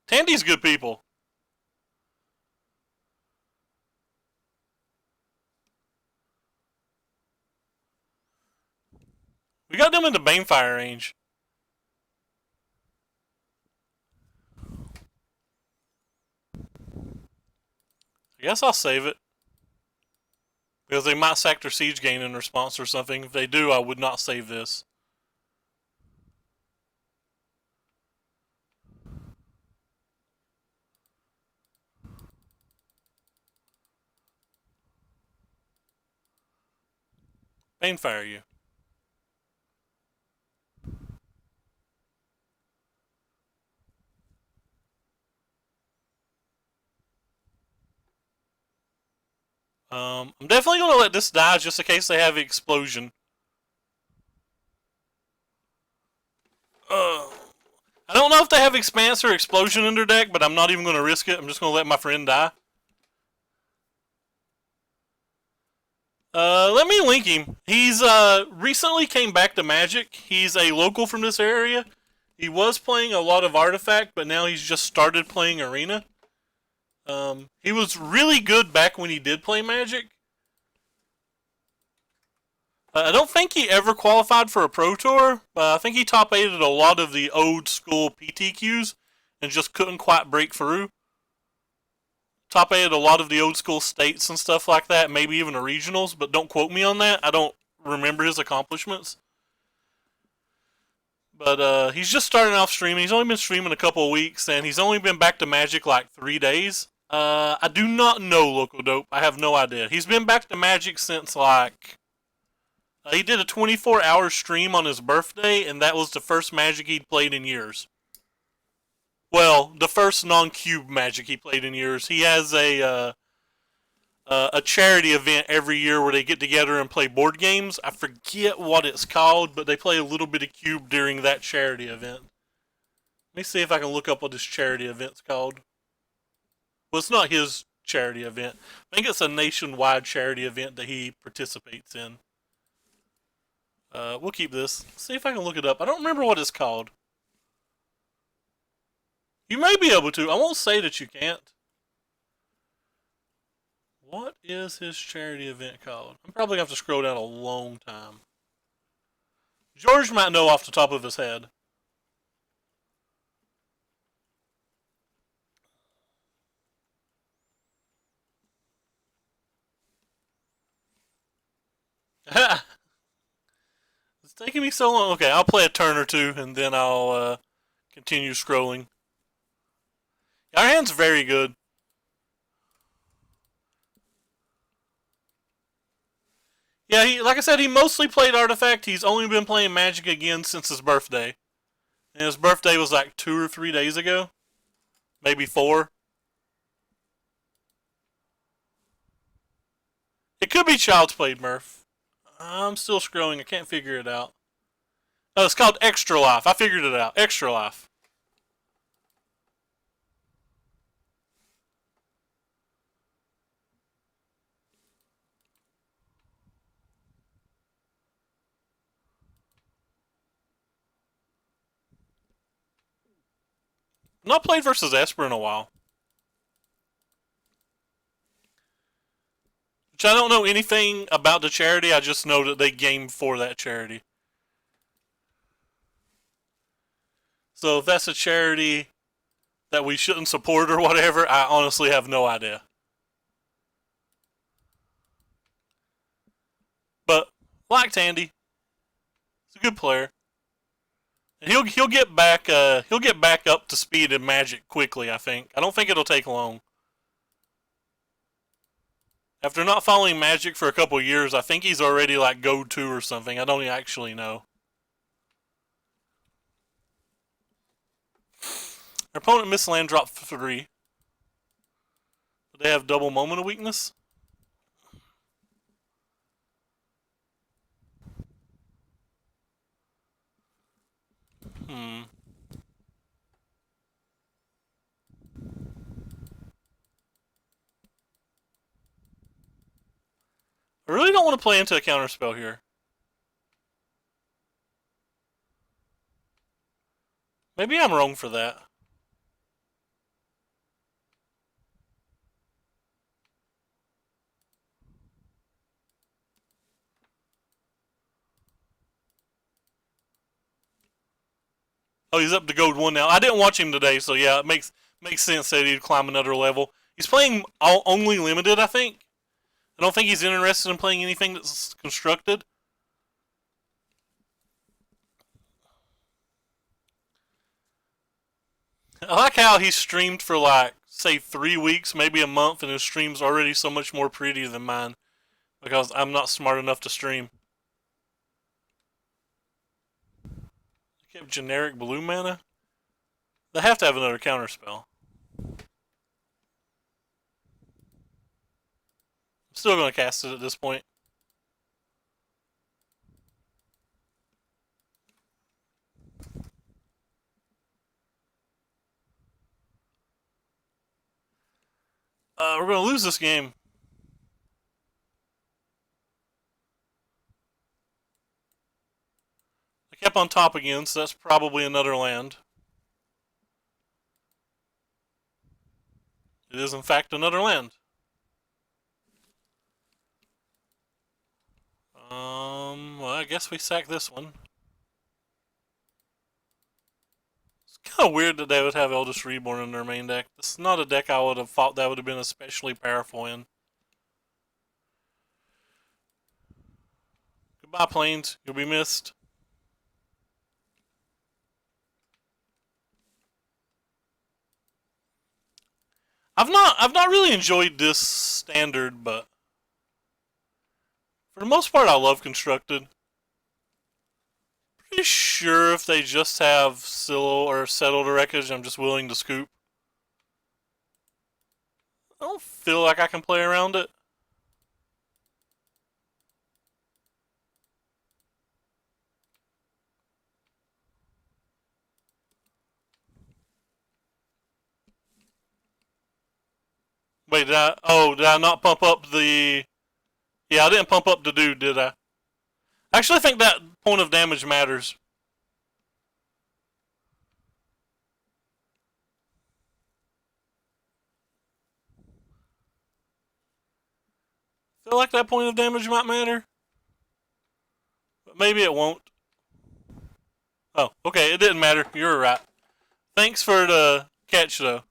Tandy's good people. We got them into Banefire range. I guess I'll save it. Because they might sack their siege gain in response or something. If they do, I would not save this. Banefire you. I'm definitely going to let this die just in case they have the explosion. I don't know if they have Expanse or Explosion in their deck, but I'm not even going to risk it. I'm just going to let my friend die. Let me link him. He's recently came back to Magic. He's a local from this area. He was playing a lot of Artifact, but now he's just started playing Arena. He was really good back when he did play Magic. I don't think he ever qualified for a Pro Tour, but I think he top 8'd a lot of the old school PTQs and just couldn't quite break through. Top 8'd a lot of the old school states and stuff like that, maybe even the regionals, but don't quote me on that. I don't remember his accomplishments. But he's just starting off streaming. He's only been streaming a couple of weeks, and he's only been back to Magic like 3 days. I do not know Local Dope. I have no idea. He's been back to Magic since like... he did a 24-hour stream on his birthday, and that was the first Magic he'd played in years. Well, the first non-cube Magic he played in years. He has a charity event every year where they get together and play board games. I forget what it's called, but they play a little bit of cube during that charity event. Let me see if I can look up what this charity event's called. Well, it's not his charity event. I think it's a nationwide charity event that he participates in. We'll keep this. Let's see if I can look it up. I don't remember what it's called. You may be able to. I won't say that you can't. What is his charity event called? I'm probably going to have to scroll down a long time. George might know off the top of his head. It's taking me so long. Okay, I'll play a turn or two and then I'll continue scrolling. Our hand's very good. Yeah, like I said, he mostly played Artifact. He's only been playing Magic again since his birthday. And his birthday was like 2 or 3 days ago. Maybe 4. It could be Child's Played Murph. I'm still scrolling. I can't figure it out. Oh, it's called Extra Life. I figured it out. Extra Life. Not played versus Esper in a while. Which I don't know anything about the charity. I just know that they game for that charity. So if that's a charity that we shouldn't support or whatever, I honestly have no idea. But like Tandy, he's a good player. And he'll get back up to speed in Magic quickly. I think. I don't think it'll take long. After not following Magic for a couple years, I think he's already like Go 2 or something. I don't actually know. Our opponent missed land drop 3. But they have double moment of weakness. I really don't want to play into a counterspell here. Maybe I'm wrong for that. Oh, he's up to gold 1 now. I didn't watch him today, so yeah, it makes sense that he'd climb another level. He's playing only limited, I think. I don't think he's interested in playing anything that's constructed. I like how he streamed for like, say, 3 weeks, maybe a month, and his stream's already so much more pretty than mine because I'm not smart enough to stream. Kept generic blue mana. They have to have another counter spell. I'm still going to cast it at this point. We're going to lose this game. I kept on top again, so that's probably another land. It is, in fact, another land. Well, I guess we sack this one. It's kind of weird that they would have Eldest Reborn in their main deck. This is not a deck I would have thought that would have been especially powerful in. Goodbye, Plains. You'll be missed. I've not really enjoyed this standard, but for the most part, I love constructed. Pretty sure if they just have Silo or Settled Wreckage, I'm just willing to scoop. I don't feel like I can play around it. Wait, did I not pump up the... Yeah, I didn't pump up the dude, did I? I actually think that point of damage matters. Feel like that point of damage might matter. But maybe it won't. Oh, okay, it didn't matter. You were right. Thanks for the catch, though.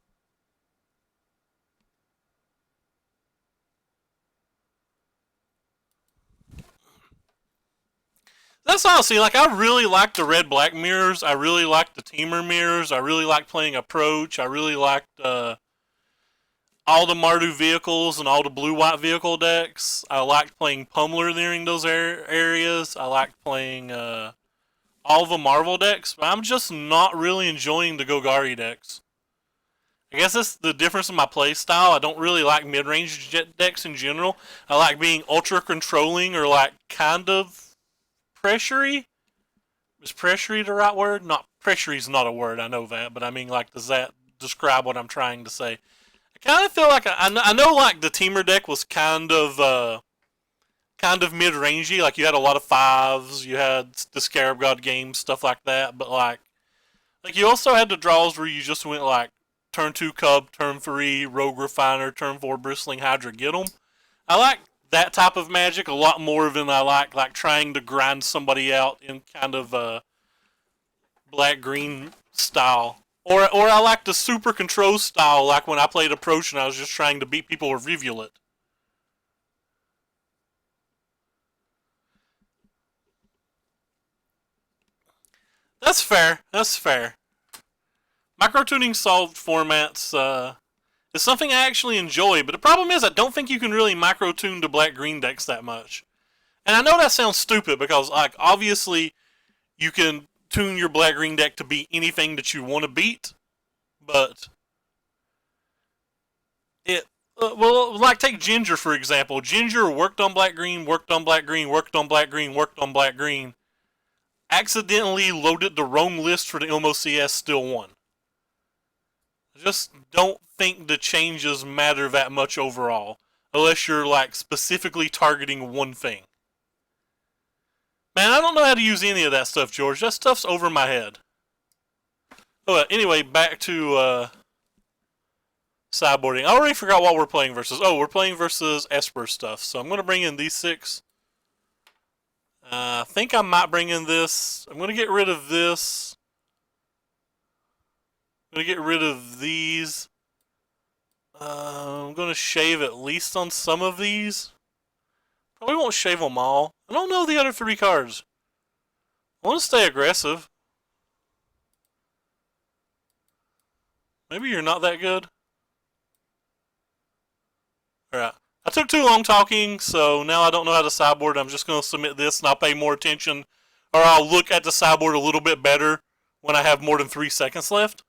That's honestly, like, I really like the red-black mirrors. I really like the teamer mirrors. I really like playing Approach. I really liked all the Mardu vehicles and all the blue-white vehicle decks. I liked playing Pummeler during those areas. I liked playing all the Marvel decks, but I'm just not really enjoying the Golgari decks. I guess that's the difference in my play style. I don't really like mid-range decks in general. I like being ultra controlling or like kind of pressury. Is pressury the right word? Not pressury is not a word. I know that, but I mean, like, does that describe what I'm trying to say? I kind of feel like I know like the teamer deck was kind of mid-rangey. Like you had a lot of fives, you had the Scarab God games, stuff like that. But like you also had the draws where you just went like turn 2 Cub, turn 3 Rogue Refiner, turn 4 Bristling Hydra, get them. I like that type of Magic a lot more than I like trying to grind somebody out in kind of a black-green style. Or I like the super control style, like when I played Approach and I was just trying to beat people with Rivulet. That's fair. That's fair. Microtuning solved formats is something I actually enjoy, but the problem is I don't think you can really microtune the black-green decks that much. And I know that sounds stupid because, like, obviously you can tune your black-green deck to beat anything that you want to beat, but it well, like take Ginger for example. Ginger worked on black green, worked on black green, worked on black green, worked on black green. Accidentally loaded the Rome list for the MOCS, still won. I just don't think the changes matter that much overall, unless you're like specifically targeting one thing. Man, I don't know how to use any of that stuff, George. That stuff's over my head. Oh, anyway, back to sideboarding. I already forgot what we're playing versus. Oh, we're playing versus Esper stuff. So I'm going to bring in these 6. I think I might bring in this. I'm going to get rid of this. gonna get rid of these. I'm gonna shave at least on some of these. Probably won't shave them all. I don't know the other 3 cards. I want to stay aggressive. Maybe you're not that good. Alright. I took too long talking, so now I don't know how to sideboard. I'm just going to submit this and I'll pay more attention. Or I'll look at the sideboard a little bit better when I have more than 3 seconds left.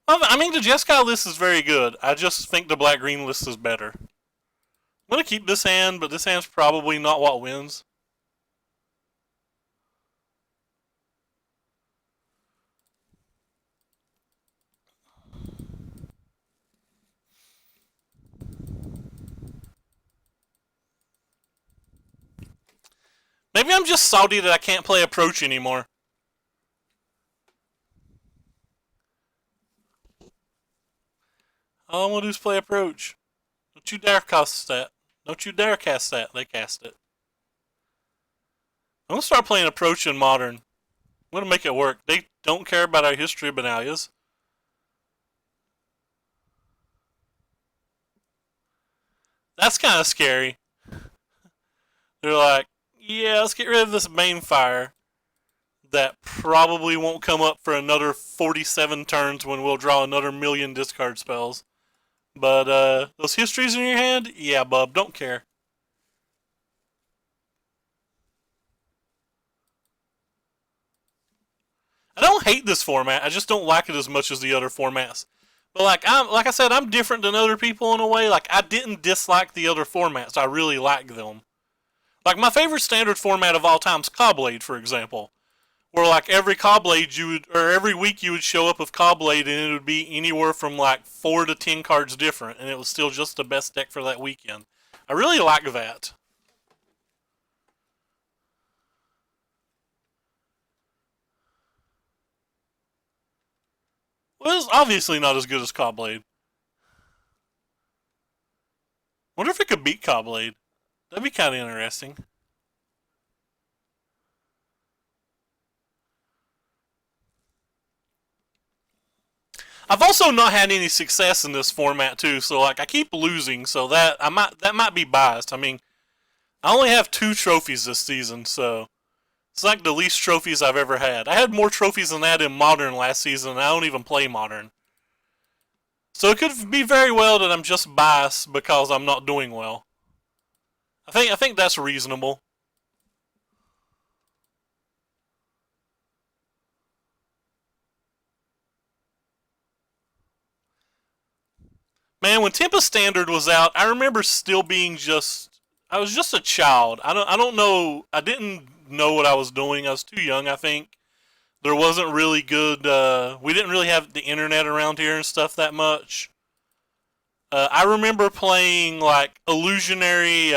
I mean, the Jeskai list is very good. I just think the black-green list is better. I'm going to keep this hand, but this hand's probably not what wins. Maybe I'm just salty that I can't play Approach anymore. All I want to do is play Approach. Don't you dare cast that. Don't you dare cast that. They cast it. I'm going to start playing Approach in Modern. I'm going to make it work. They don't care about our history of Benalias. That's kind of scary. They're like, yeah, let's get rid of this Banefire that probably won't come up for another 47 turns when we'll draw another million discard spells. But those histories in your hand, yeah, bub, don't care. I don't hate this format. I just don't like it as much as the other formats. But like I said, I'm different than other people in a way. Like I didn't dislike the other formats. I really like them. Like my favorite standard format of all time is Cobblade, for example. Where like every Cobblade every week you would show up with Cobblade and it would be anywhere from like 4 to 10 cards different, and it was still just the best deck for that weekend. I really like that. Well, it's obviously not as good as Cobblade. Wonder if it could beat Cobblade. That'd be kind of interesting. I've also not had any success in this format too, so like I keep losing, so that might be biased. I mean, I only have 2 trophies this season, so it's like the least trophies I've ever had. I had more trophies than that in Modern last season, and I don't even play Modern. So it could be very well that I'm just biased because I'm not doing well. I think that's reasonable. Man, when Tempest Standard was out, I remember still being I was just a child. I don't know. I didn't know what I was doing. I was too young, I think. There wasn't really good. We didn't really have the internet around here and stuff that much. I remember playing like Illusionary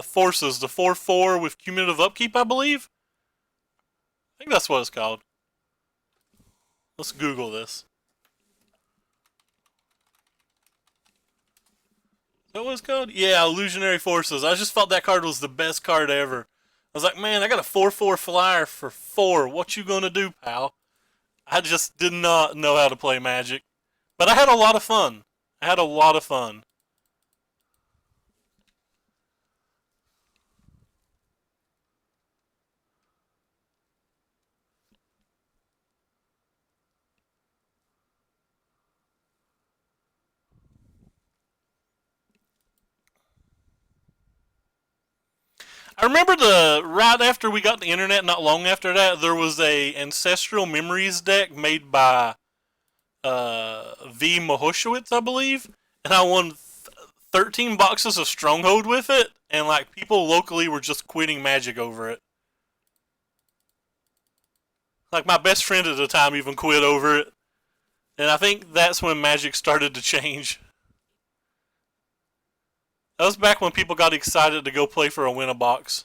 Forces, the 4/4 with cumulative upkeep, I believe. I think that's what it's called. Let's Google this. Is that what it's called? Yeah, Illusionary Forces. I just thought that card was the best card ever. I was like, man, I got a 4/4 flyer for 4. What you gonna do, pal? I just did not know how to play Magic. But I had a lot of fun. I had a lot of fun. I remember right after we got the internet, not long after that, there was a Ancestral Memories deck made by V. Mahoshewitz, I believe, and I won 13 boxes of Stronghold with it, and like people locally were just quitting Magic over it. Like my best friend at the time even quit over it, and I think that's when Magic started to change. That was back when people got excited to go play for a win-a-box.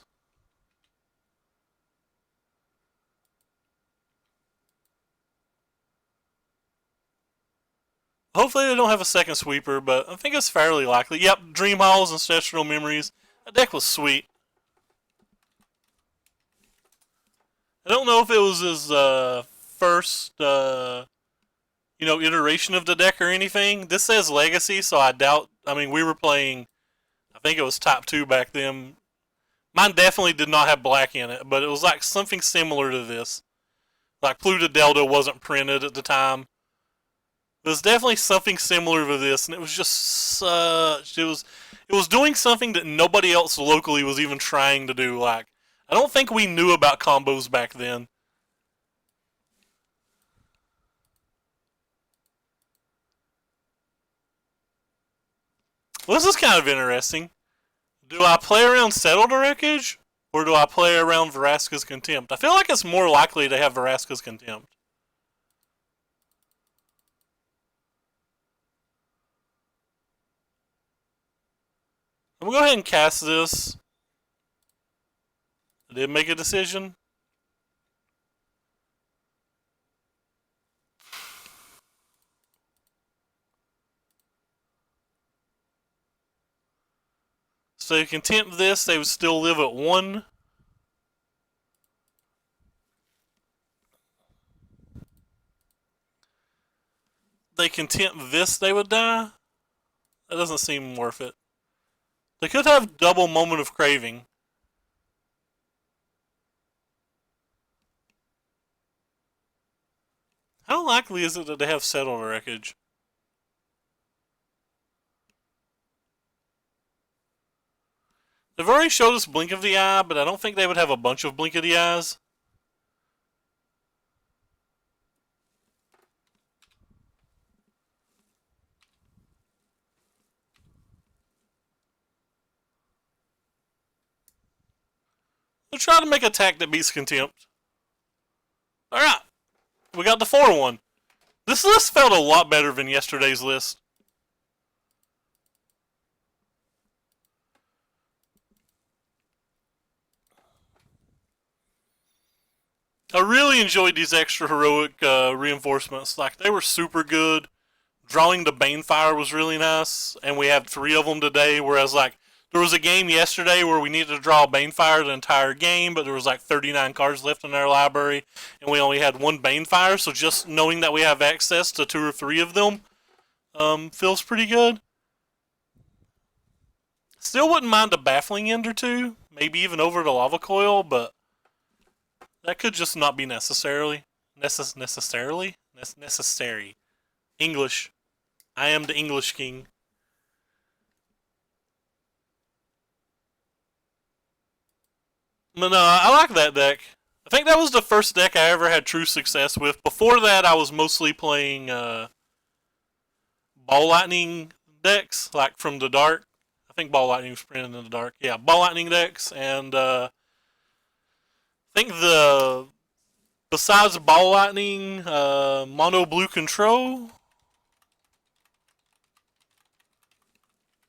Hopefully they don't have a second sweeper, but I think it's fairly likely. Yep, Dream Halls, Ancestral Memories. That deck was sweet. I don't know if it was his first, iteration of the deck or anything. This says Legacy, so I doubt. I mean, we were playing. I think it was top 2 back then. Mine definitely did not have black in it, but it was like something similar to this. Like Pluto Delta wasn't printed at the time. It was definitely something similar to this, and it was just such. It was doing something that nobody else locally was even trying to do. Like, I don't think we knew about combos back then. Well, this is kind of interesting. Do I play around Settled Wreckage, or do I play around Vraska's Contempt? I feel like it's more likely to have Vraska's Contempt. I'm going to go ahead and cast this. I did make a decision. So they contempt this, they would still live at 1. They contempt this, they would die. That doesn't seem worth it. They could have double Moment of Craving. How likely is it that they have Settled Wreckage? They've already showed us Blink of the Eye, but I don't think they would have a bunch of Blink of the Eyes. We'll try to make an attack that beats Contempt. Alright. We got the 4-1. This list felt a lot better than yesterday's list. I really enjoyed these extra heroic reinforcements. Like, they were super good. Drawing the Banefire was really nice, and we had 3 of them today, whereas, like, there was a game yesterday where we needed to draw Banefire the entire game, but there was like 39 cards left in our library, and we only had 1 Banefire, so just knowing that we have access to 2 or 3 of them feels pretty good. Still wouldn't mind a Baffling End or 2, maybe even over the Lava Coil, but that could just not be necessary. Necessary. English. I am the English king. But no, I like that deck. I think that was the first deck I ever had true success with. Before that, I was mostly playing Ball Lightning decks, like from the dark. I think Ball Lightning was printed in the dark. Yeah, Ball Lightning decks, and I think besides Ball Lightning, Mono Blue Control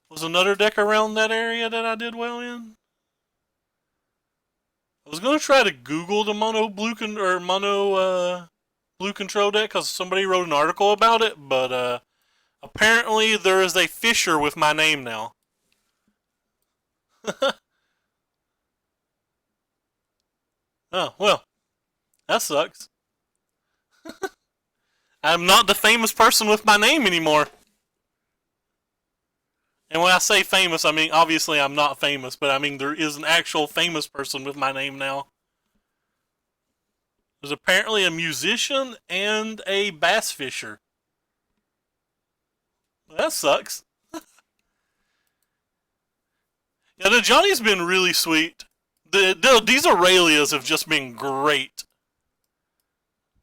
was another deck around that area that I did well in. I was gonna try to Google the Mono Blue Blue Control deck because somebody wrote an article about it, but apparently there is a Fisher with my name now. Oh well, that sucks. I'm not the famous person with my name anymore. And when I say famous, I mean obviously I'm not famous, but I mean there is an actual famous person with my name now. There's apparently a musician and a bass fisher. Well, that sucks. Yeah, the Johnny's been really sweet. These Aurelias have just been great.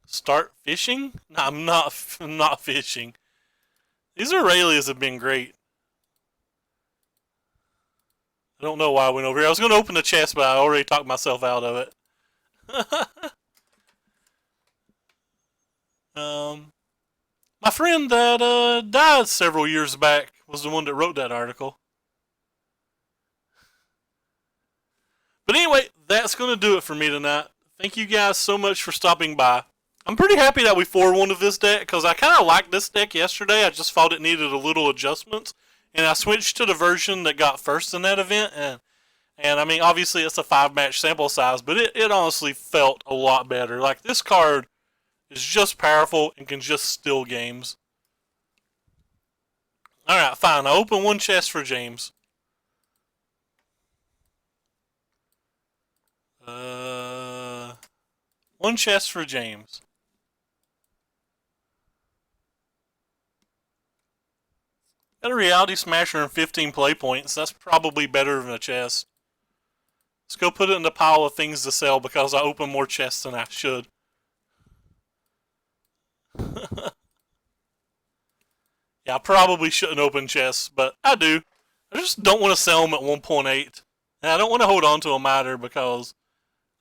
Start fishing? No, I'm not fishing. These Aurelias have been great. I don't know why I went over here. I was going to open the chest, but I already talked myself out of it. My friend that died several years back was the one that wrote that article. But anyway, that's going to do it for me tonight. Thank you guys so much for stopping by. I'm pretty happy that we 4-1 of this deck because I kind of liked this deck yesterday. I just thought it needed a little adjustments. And I switched to the version that got first in that event, and And I mean, obviously it's a 5-match sample size, but it honestly felt a lot better. Like, this card is just powerful and can just steal games. Alright, fine. I open one chest for James. One chest for James. Got a Reality Smasher and 15 play points. That's probably better than a chest. Let's go put it in the pile of things to sell because I open more chests than I should. Yeah, I probably shouldn't open chests, but I do. I just don't want to sell them at 1.8. And I don't want to hold on to them either because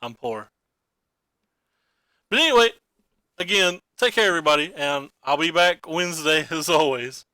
I'm poor. But anyway, again, take care everybody, and I'll be back Wednesday as always.